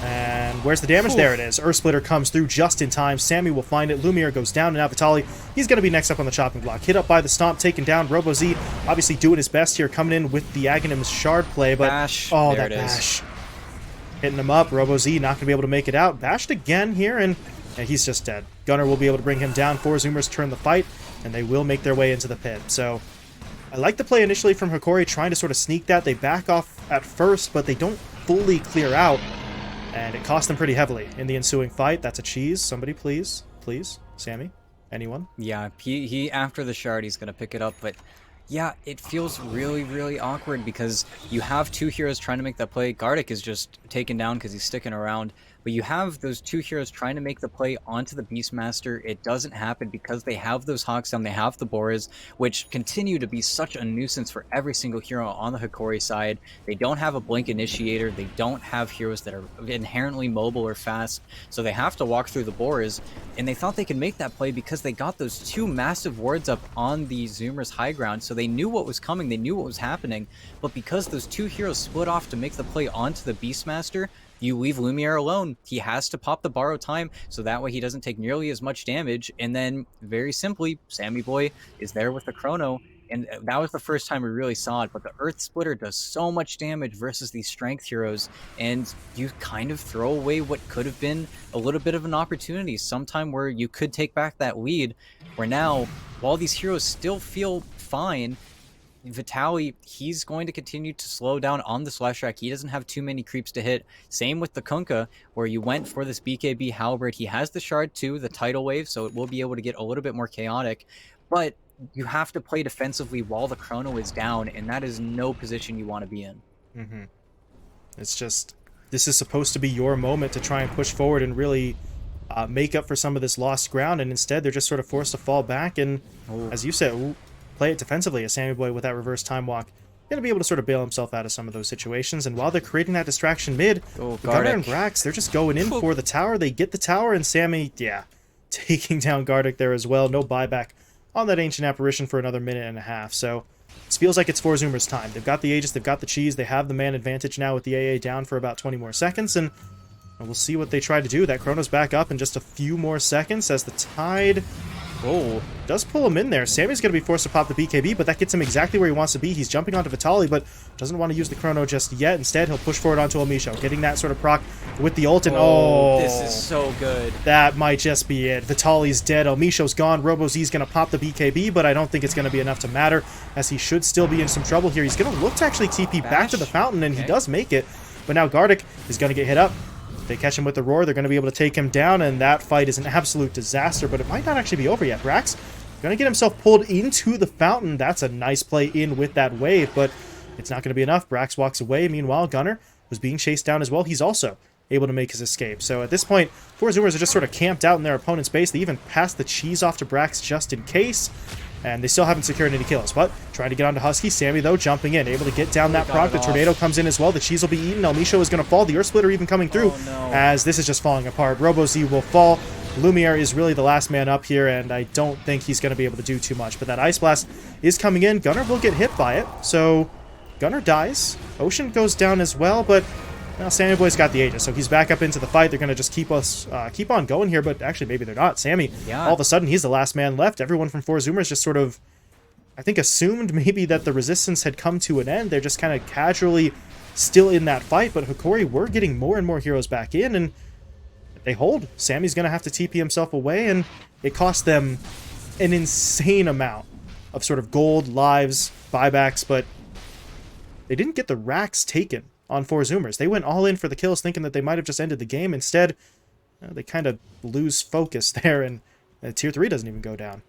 S2: And where's the damage? Oof. There it is. Earth Splitter comes through just in time. Sammy will find it. Lumiere goes down, and now Vitali, he's going to be next up on the chopping block. Hit up by the Stomp, taken down. RoboZ obviously doing his best here, coming in with the Aghanim's Shard play, but
S1: Bash.
S2: oh,
S1: there
S2: that bash.
S1: Is.
S2: Hitting him up. RoboZ not going to be able to make it out. Bashed again here, and he's just dead. Gunnar will be able to bring him down. 4 Zoomers turn the fight, and they will make their way into the pit. So I like the play initially from Hokori, trying to sort of sneak that. They back off at first, but they don't fully clear out. And it cost them pretty heavily in the ensuing fight. That's a cheese. Somebody please. Please. Sammy? Anyone?
S1: Yeah, he after the shard, he's going to pick it up. But yeah, it feels really, really awkward because you have 2 heroes trying to make that play. Gardic is just taken down because he's sticking around. But you have those 2 heroes trying to make the play onto the Beastmaster. It doesn't happen because they have those Hawks down, they have the Boras, which continue to be such a nuisance for every single hero on the Hokori side. They don't have a Blink Initiator, they don't have heroes that are inherently mobile or fast, so they have to walk through the Boras, and they thought they could make that play because they got those 2 massive wards up on the Zoomer's high ground, so they knew what was coming, they knew what was happening, but because those 2 heroes split off to make the play onto the Beastmaster, you leave Lumiere alone. He has to pop the borrow time, so that way he doesn't take nearly as much damage, and then, very simply, Sammy Boy is there with the Chrono, and that was the first time we really saw it, but the Earth Splitter does so much damage versus these strength heroes, and you kind of throw away what could have been a little bit of an opportunity, sometime where you could take back that lead, where now, while these heroes still feel fine, Vitali, he's going to continue to slow down on the Slash Track. He doesn't have too many creeps to hit. Same with the Kunkka, where you went for this BKB Halberd. He has the Shard too, the Tidal Wave, so it will be able to get a little bit more chaotic. But you have to play defensively while the Chrono is down, and that is no position you want to be in.
S2: Mm-hmm. It's just, this is supposed to be your moment to try and push forward and really make up for some of this lost ground, and instead they're just sort of forced to fall back, and as you said, play it defensively. As Sammy Boy with that reverse time walk, going to be able to sort of bail himself out of some of those situations. And while they're creating that distraction mid, Gunnar and Brax, they're just going in for the tower. They get the tower, and Sammy, yeah, taking down Gardic there as well. No buyback on that Ancient Apparition for another minute and a half. So this feels like it's 4 Zoomers' time. They've got the Aegis, they've got the cheese, they have the man advantage now with the AA down for about 20 more seconds, and we'll see what they try to do. That Chrono's back up in just a few more seconds as the Tide does pull him in there. Sammy's going to be forced to pop the BKB, but that gets him exactly where he wants to be. He's jumping onto Vitali, but doesn't want to use the Chrono just yet. Instead, he'll push forward onto Misho, getting that sort of proc with the ult, and
S1: this is so good.
S2: That might just be it. Vitali's dead. Misho's gone. RoboZ's going to pop the BKB, but I don't think it's going to be enough to matter, as he should still be in some trouble here. He's going to look to actually TP back to the fountain, and he does make it, but now Gardic is going to get hit up. If they catch him with the Roar, they're going to be able to take him down, and that fight is an absolute disaster, but it might not actually be over yet. Brax going to get himself pulled into the fountain. That's a nice play in with that wave, but it's not going to be enough. Brax walks away. Meanwhile, Gunnar was being chased down as well. He's also able to make his escape. So at this point, 4 Zoomers are just sort of camped out in their opponent's base. They even passed the cheese off to Brax just in case, and they still haven't secured any kills, but trying to get onto Husky. Sammy, though, jumping in, able to get down that proc. The Tornado comes in as well. The cheese will be eaten. Misho is going to fall. The Earth Splitter even coming through, as this is just falling apart. RoboZ will fall. Lumiere is really the last man up here, and I don't think he's going to be able to do too much, but that Ice Blast is coming in. Gunnar will get hit by it, so Gunnar dies. Ocean goes down as well, but now Sammy Boy's got the Aegis, so he's back up into the fight. They're going to just keep on going here, but actually maybe they're not. Sammy, all of a sudden, he's the last man left. Everyone from 4 Zoomers just sort of, I think, assumed maybe that the resistance had come to an end. They're just kind of casually still in that fight, but Hokori were getting more and more heroes back in, and they hold. Sammy's going to have to TP himself away, and it cost them an insane amount of sort of gold, lives, buybacks, but they didn't get the racks taken on 4 Zoomers. They went all in for the kills thinking that they might have just ended the game. Instead, they kind of lose focus there, and Tier 3 doesn't even go down.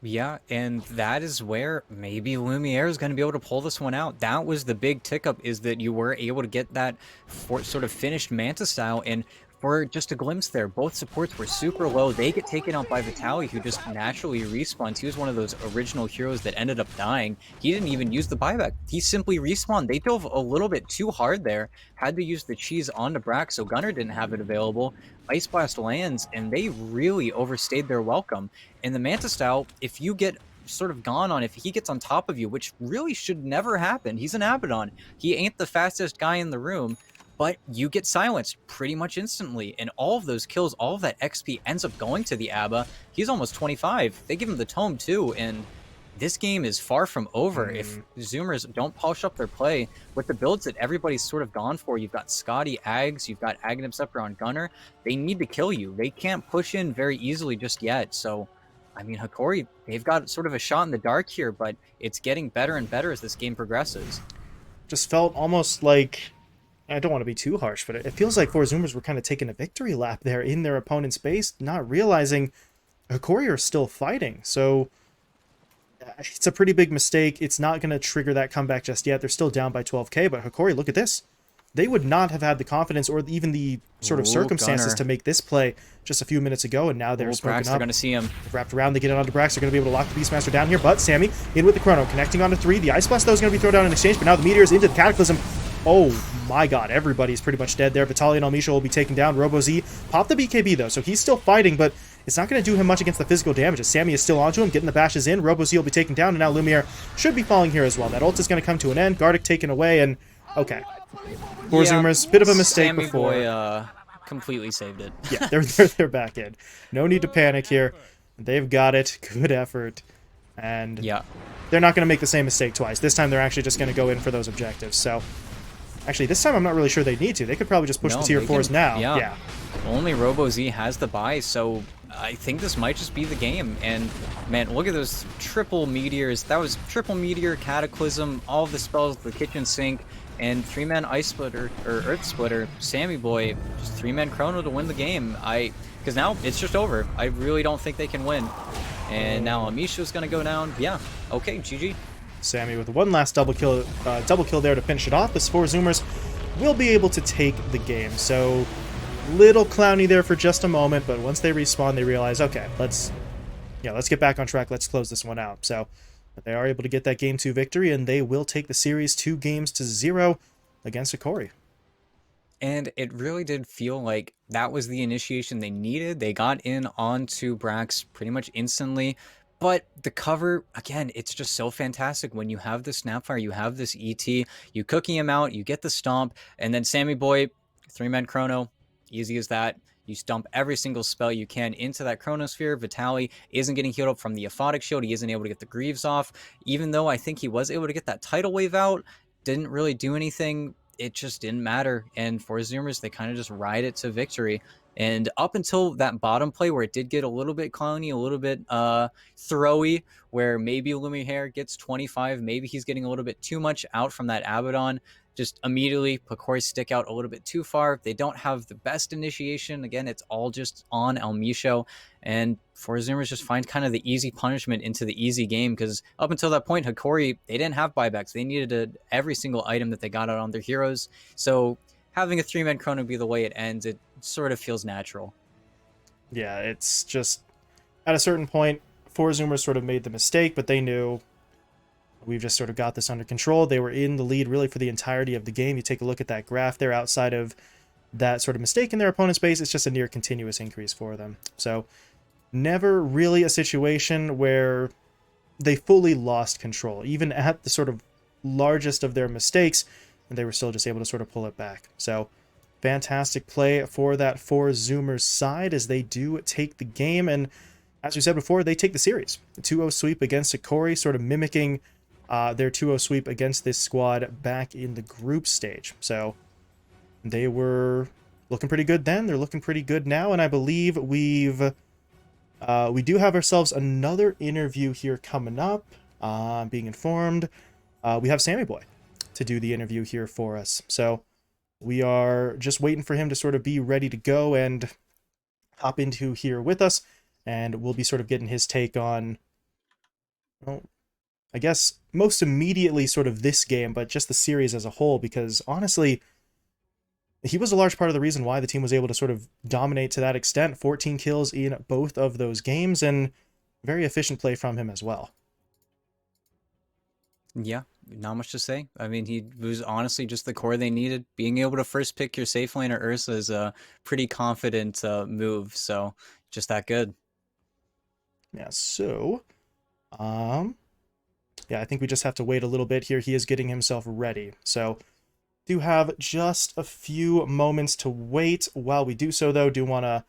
S1: Yeah, and that is where maybe Lumiere is going to be able to pull this one out. That was the big tick up, is that you were able to get that sort of finished Manta style, and for just a glimpse there, both supports were super low. They get taken out by Vitaly, who just naturally respawns. He was one of those original heroes that ended up dying. He didn't even use the buyback. He simply respawned. They dove a little bit too hard there, had to use the cheese onto Brack, so Gunner didn't have it available. Ice Blast lands, and they really overstayed their welcome. In the Manta style, if you get sort of gone on, if he gets on top of you, which really should never happen, he's an Abaddon. He ain't the fastest guy in the room, but you get silenced pretty much instantly, and all of those kills, all of that XP ends up going to the Abba. He's almost 25. They give him the tome too, and this game is far from over. If Zoomers don't polish up their play with the builds that everybody's sort of gone for, you've got Scotty, Ags, you've got Aghanim Scepter on Gunner, they need to kill you. They can't push in very easily just yet, so I mean, Hokori, they've got sort of a shot in the dark here, but it's getting better and better as this game progresses.
S2: Just felt almost like, I don't want to be too harsh, but it feels like Four Zoomers were kind of taking a victory lap there in their opponent's base, not realizing Hokori are still fighting. So it's a pretty big mistake. It's not going to trigger that comeback just yet. They're still down by 12k, but Hokori, look at this. They would not have had the confidence or even the sort of circumstances
S1: Gunner
S2: to make this play just a few minutes ago, and now they're smoking
S1: Brax,
S2: up.
S1: they're going to see him.
S2: They've wrapped around, they get it onto Brax, they're going to be able to lock the Beastmaster down here, but Sammy in with the Chrono, connecting onto 3. The Ice Blast, though, is going to be thrown down in exchange, but now the Meteor's into the Cataclysm. Oh my god, everybody's pretty much dead there. Vitaly and Almisha will be taken down. Robo-Z popped the BKB, though, so he's still fighting, but it's not going to do him much against the physical damage, as Sammy is still onto him, getting the bashes in. Robo-Z will be taken down, and now Lumiere should be falling here as well. That ult is going to come to an end. Gardic taken away, and okay. Four Zoomers, bit of a mistake
S1: Sammy
S2: before.
S1: Boy completely saved it.
S2: Yeah, they're back in. No need to panic here. They've got it. Good effort. And
S1: yeah,
S2: they're not going to make the same mistake twice. This time they're actually just going to go in for those objectives. So, actually, this time I'm not really sure they need to. They could probably just push the tier 4s now. Yeah.
S1: Only Robo-Z has the buy, so I think this might just be the game. And, man, look at those triple meteors. That was triple meteor, Cataclysm, all of the spells, the kitchen sink, and 3-man Ice Splitter, or Earth Splitter, Sammy Boy, just 3-man Chrono to win the game. Because now it's just over. I really don't think they can win. And now Amisha's going to go down. Yeah, okay, GG.
S2: Sammy with one last double kill there to finish it off. The Four Zoomers will be able to take the game. So, little clowny there for just a moment, but once they respawn, they realize, okay, let's get back on track. Let's close this one out. So, they are able to get that Game 2 victory, and they will take the series 2-0 against Hokori.
S1: And it really did feel like that was the initiation they needed. They got in onto Brax pretty much instantly. But the cover, again, it's just so fantastic. When you have the Snapfire, you have this ET, you cookie him out, you get the stomp, and then Sammy Boy, 3-man Chrono, easy as that. You stomp every single spell you can into that Chronosphere. Vitaly isn't getting healed up from the Aphotic Shield. He isn't able to get the Greaves off. Even though I think he was able to get that Tidal Wave out, didn't really do anything. It just didn't matter. And for Zoomers, they kind of just ride it to victory. And up until that bottom play where it did get a little bit clowny, a little bit throwy, where maybe Lumiere gets 25, maybe he's getting a little bit too much out from that Abaddon, just immediately Hokori stick out a little bit too far. They don't have the best initiation. Again, it's all just on Almisho. And for Zoomers just find kind of the easy punishment into the easy game, because up until that point, Hokori, they didn't have buybacks. They needed every single item that they got out on their heroes. So having a 3-man Chrono be the way it ends, it sort of feels natural.
S2: Yeah, it's just, at a certain point, Four Zoomers sort of made the mistake, but they knew we've just sort of got this under control. They were in the lead really for the entirety of the game. You take a look at that graph there, outside of that sort of mistake in their opponent's base, it's just a near continuous increase for them. So never really a situation where they fully lost control. Even at the sort of largest of their mistakes, and they were still just able to sort of pull it back. So fantastic play for that Four Zoomers side as they do take the game. And as we said before, they take the series. The 2-0 sweep against Hokori, sort of mimicking their 2-0 sweep against this squad back in the group stage. So they were looking pretty good then. They're looking pretty good now. And I believe we do have ourselves another interview here coming up. I'm being informed. We have Sammy Boy to do the interview here for us. So we are just waiting for him to sort of be ready to go and hop into here with us. And we'll be sort of getting his take on, well, I guess most immediately sort of this game, but just the series as a whole, because honestly, he was a large part of the reason why the team was able to sort of dominate to that extent. 14 kills in both of those games, and very efficient play from him as well.
S1: Yeah, not much to say. I mean, he was honestly just the core they needed. Being able to first pick your safe laner Ursa is a pretty confident move, so just that good.
S2: Yeah, so, um, yeah, I think we just have to wait a little bit here. He is getting himself ready. So, do have just a few moments to wait. While we do so, though, do want to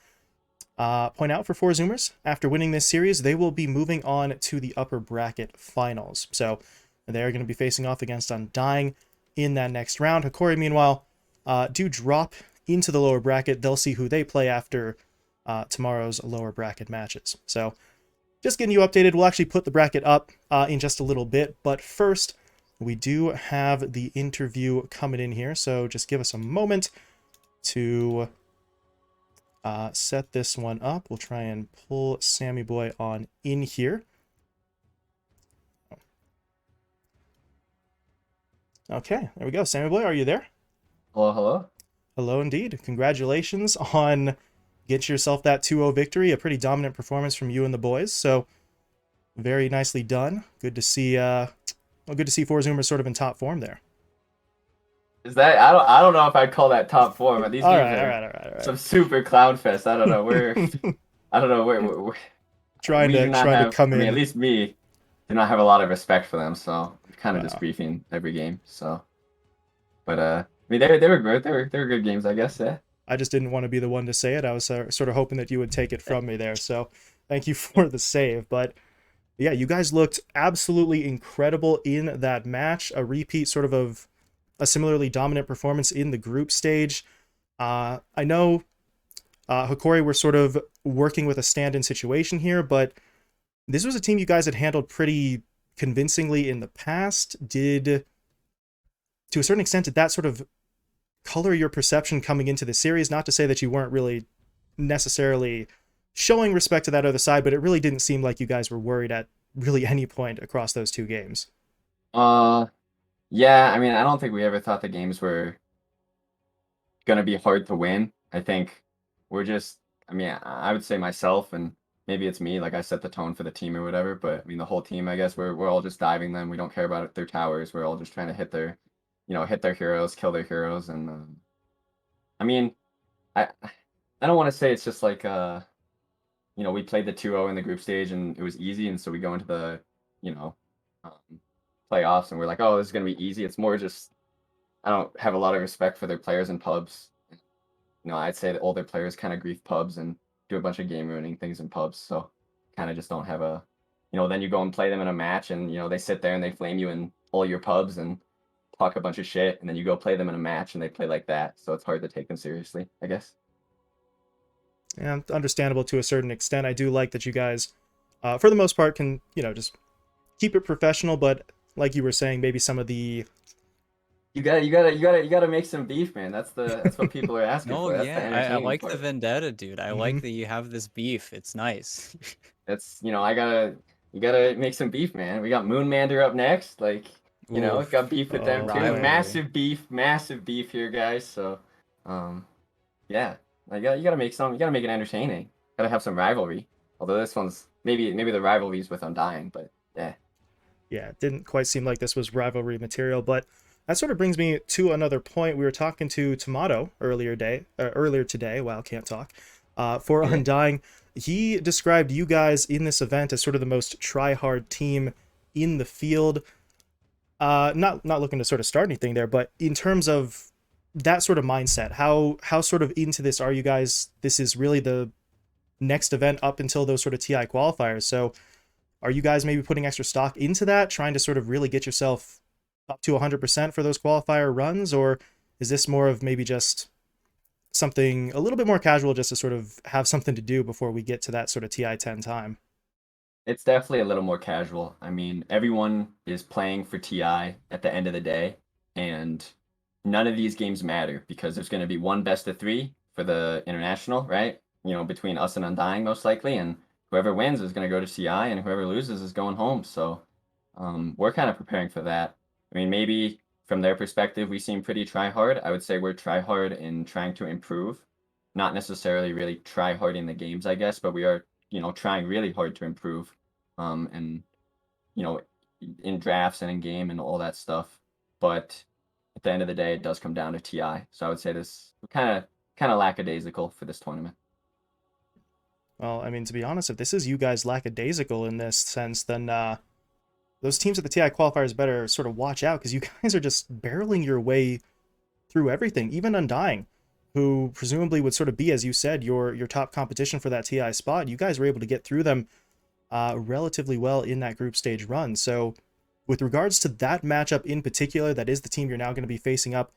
S2: point out for Four Zoomers, after winning this series, they will be moving on to the upper bracket finals. So they're going to be facing off against Undying in that next round. Hokori, meanwhile, do drop into the lower bracket. They'll see who they play after tomorrow's lower bracket matches. So just getting you updated. We'll actually put the bracket up in just a little bit. But first, we do have the interview coming in here. So just give us a moment to set this one up. We'll try and pull Sammy Boy on in here. Okay, there we go. Sammy Boy, are you there?
S3: Hello, hello.
S2: Hello indeed. Congratulations on get yourself that 2-0 victory. A pretty dominant performance from you and the boys. So very nicely done. Good to see good to see Four Zoomers sort of in top form there.
S3: Is that I don't know if I'd call that top four, but these
S2: All
S3: games
S2: right, all
S3: are
S2: right, all right, all right.
S3: some super cloud fest. I don't know where I don't know where
S2: trying
S3: we do not
S2: to
S3: have.
S2: come
S3: I mean,
S2: in.
S3: at least me do not have a lot of respect for them, so kind of just
S2: Wow.
S3: beefing every game. So, but I mean they were good. They were good games, I guess. Yeah.
S2: I just didn't want to be the one to say it. I was sort of hoping that you would take it from me there. So thank you for the save. But yeah, you guys looked absolutely incredible in that match. A repeat of a similarly dominant performance in the group stage. I know Hokori were sort of working with a stand-in situation here, but this was a team you guys had handled pretty convincingly in the past. To a certain extent, did that sort of color your perception coming into the series? Not to say that you weren't really necessarily showing respect to that other side, but it really didn't seem like you guys were worried at really any point across those two games.
S3: Uh, yeah. I mean, I don't think we ever thought the games were gonna be hard to win. I think we're just. I mean, I would say myself and maybe it's me. Like I set the tone for the team or whatever. But I mean, the whole team. I guess we're all just diving them. We don't care about their towers. We're all just trying to hit their, hit their heroes, kill their heroes, and I mean, I don't want to say it's just like we played the 2-0 in the group stage and it was easy, and so we go into the, you know, um, playoffs and we're like, oh, this is gonna be easy. It's more just I don't have a lot of respect for their players in pubs. I'd say that older players kind of grief pubs and do a bunch of game ruining things in pubs. So kind of just don't have a, then you go and play them in a match and, they sit there and they flame you in all your pubs and talk a bunch of shit. And then you go play them in a match and they play like that. So it's hard to take them seriously, I guess.
S2: And understandable to a certain extent. I do like that you guys, for the most part, can, just keep it professional, but like you were saying, maybe some of the
S3: You gotta make some beef, man. That's what people are asking
S1: No,
S3: for. That's the
S1: yeah, I
S3: entertaining
S1: like the
S3: part.
S1: vendetta, dude. I like
S2: Mhm.
S1: that you have this beef. It's nice.
S3: That's you gotta make some beef, man. We got Moonmander up next. Like,
S1: Ooh,
S3: got beef with them
S2: Oh
S3: too.
S2: boy.
S1: rivalry.
S3: Massive beef here, guys. So, um, yeah, you gotta make it entertaining. Gotta have some rivalry. Although this one's maybe the rivalry's with Undying, but yeah.
S2: Yeah, it didn't quite seem like this was rivalry material, but that sort of brings me to another point. We were talking to Tomato earlier today. Wow, can't talk. For
S3: Yeah.
S2: Undying, he described you guys in this event as sort of the most try-hard team in the field. Not looking to sort of start anything there, but in terms of that sort of mindset, how sort of into this are you guys? This is really the next event up until those sort of TI qualifiers. So are you guys maybe putting extra stock into that, trying to sort of really get yourself up to 100% for those qualifier runs? Or is this more of maybe just something a little bit more casual just to sort of have something to do before we get to that sort of TI 10 time?
S3: It's definitely a little more casual. I mean, everyone is playing for TI at the end of the day, and none of these games matter because there's going to be one best of three for the international, right? Between us and Undying most likely, and whoever wins is going to go to TI, and whoever loses is going home. So we're kind of preparing for that. I mean, maybe from their perspective, we seem pretty try hard. I would say we're try hard in trying to improve, not necessarily really try hard in the games, I guess, but we are, trying really hard to improve. And you know, in drafts and in game and all that stuff. But at the end of the day, it does come down to TI. So I would say this kind of lackadaisical for this tournament.
S2: Well, I mean, to be honest, if this is you guys lackadaisical in this sense, then those teams at the TI qualifiers better sort of watch out, because you guys are just barreling your way through everything, even Undying, who presumably would sort of be, as you said, your top competition for that TI spot. You guys were able to get through them relatively well in that group stage run. So with regards to that matchup in particular, that is the team you're now going to be facing up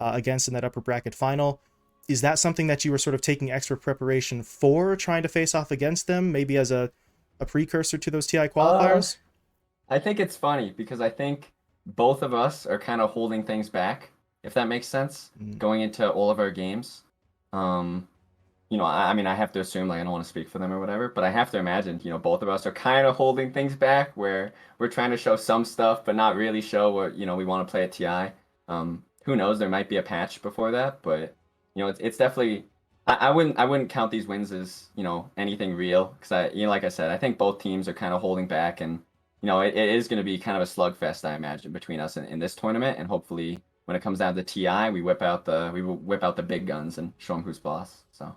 S2: against in that upper bracket final. Is that something that you were sort of taking extra preparation for, trying to face off against them, maybe as a precursor to those TI qualifiers?
S3: I think it's funny because I think both of us are kind of holding things back, if that makes sense, going into all of our games. I mean, I have to assume, like, I don't want to speak for them or whatever, but I have to imagine, both of us are kind of holding things back where we're trying to show some stuff, but not really show what, we want to play at TI. Who knows? There might be a patch before that, but, it's definitely, I wouldn't count these wins as, anything real, because like I said, I think both teams are kind of holding back, and, it is going to be kind of a slugfest, I imagine, between us in this tournament, and hopefully when it comes down to TI, we whip out the big guns and show them who's boss, so.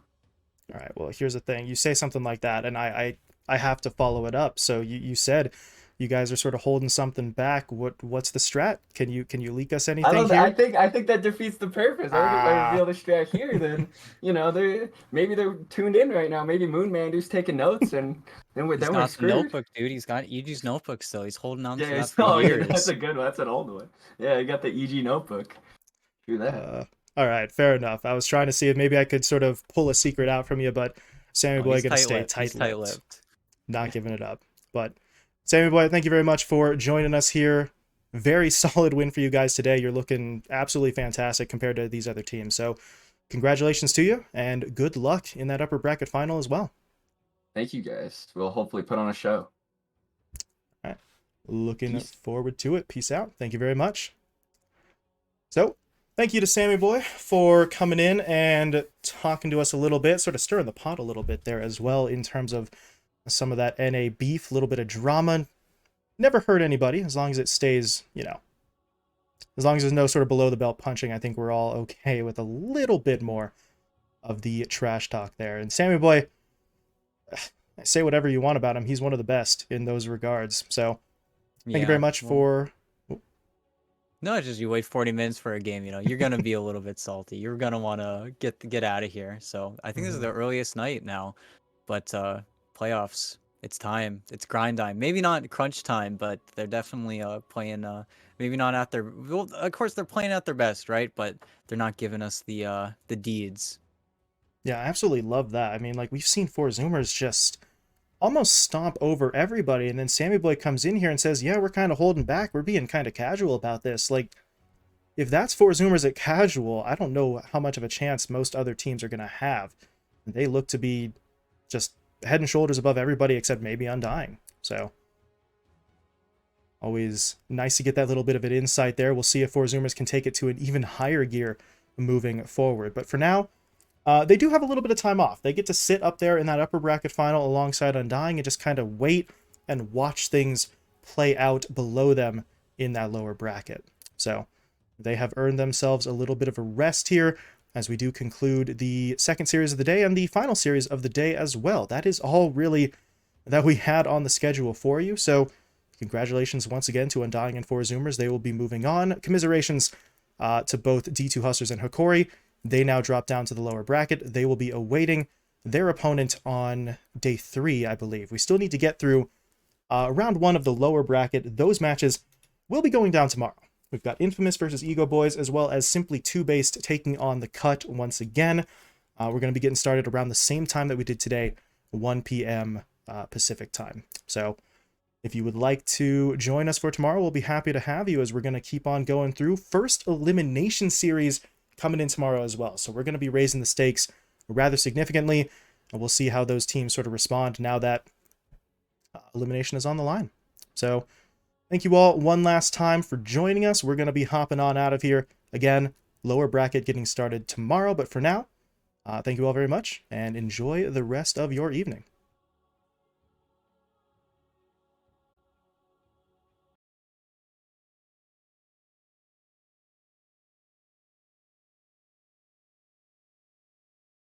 S2: All right, well, here's the thing. You say something like that, and I have to follow it up. So you said you guys are sort of holding something back. What's the strat? Can you leak us anything here?
S3: I think that defeats the purpose. I think if I reveal the strat here, then they're tuned in right now. Maybe Moonmandu's taking notes, and then we're
S1: He's got the
S3: screwed.
S1: notebook, dude. He's got EG's notebook still. He's holding on to that
S3: that's
S1: for years.
S3: that's a good one. That's an old one. Yeah, you got the EG notebook. Do that.
S2: All right, fair enough. I was trying to see if maybe I could sort of pull a secret out from you, but Sammy Boy gonna stay tight-lipped. Not giving it up. But Sammy Boy, thank you very much for joining us here. Very solid win for you guys today. You're looking absolutely fantastic compared to these other teams. So congratulations to you, and good luck in that upper bracket final as well.
S3: Thank you, guys. We'll hopefully put on a show.
S2: All right. Looking forward to it. Peace out. Thank you very much. So, thank you to Sammy Boy for coming in and talking to us a little bit, sort of stirring the pot a little bit there as well in terms of some of that NA beef, a little bit of drama. Never hurt anybody as long as it stays, as long as there's no sort of below the belt punching. I think we're all okay with a little bit more of the trash talk there. And Sammy Boy, say whatever you want about him. He's one of the best in those regards. So thank you very much for...
S1: No, it's just you wait 40 minutes for a game, you're going to be a little bit salty. You're going to want to get out of here. So I think this is the earliest night now, but playoffs, it's time. It's grind time. Maybe not crunch time, but they're definitely playing, maybe not at their, well, of course they're playing at their best, right? But they're not giving us the deeds.
S2: Yeah, I absolutely love that. I mean, like, we've seen four Zoomers just almost stomp over everybody, and then Sammy Boy comes in here and says, yeah, we're kind of holding back, we're being kind of casual about this. Like, if that's four Zoomers at casual, I don't know how much of a chance most other teams are going to have. They look to be just head and shoulders above everybody except maybe Undying. So always nice to get that little bit of an insight there. We'll see if four Zoomers can take it to an even higher gear moving forward. But for now, they do have a little bit of time off. They get to sit up there in that upper bracket final alongside Undying and just kind of wait and watch things play out below them in that lower bracket. So they have earned themselves a little bit of a rest here as we do conclude the second series of the day and the final series of the day as well. That is all really that we had on the schedule for you. So congratulations once again to Undying and four Zoomers. They will be moving on. Commiserations to both D2 Hustlers and Hokori. They now drop down to the lower bracket. They will be awaiting their opponent on day 3, I believe. We still need to get through round 1 of the lower bracket. Those matches will be going down tomorrow. We've got Infamous versus Ego Boys, as well as Simply 2-Based taking on The Cut once again. We're going to be getting started around the same time that we did today, 1 p.m. Pacific time. So if you would like to join us for tomorrow, we'll be happy to have you as we're going to keep on going through first elimination series coming in tomorrow as well. So we're going to be raising the stakes rather significantly, and we'll see how those teams sort of respond now that elimination is on the line. So Thank you all one last time for joining us. We're going to be hopping on out of here. Again, lower bracket getting started tomorrow, but for now, thank you all very much, and enjoy the rest of your evening.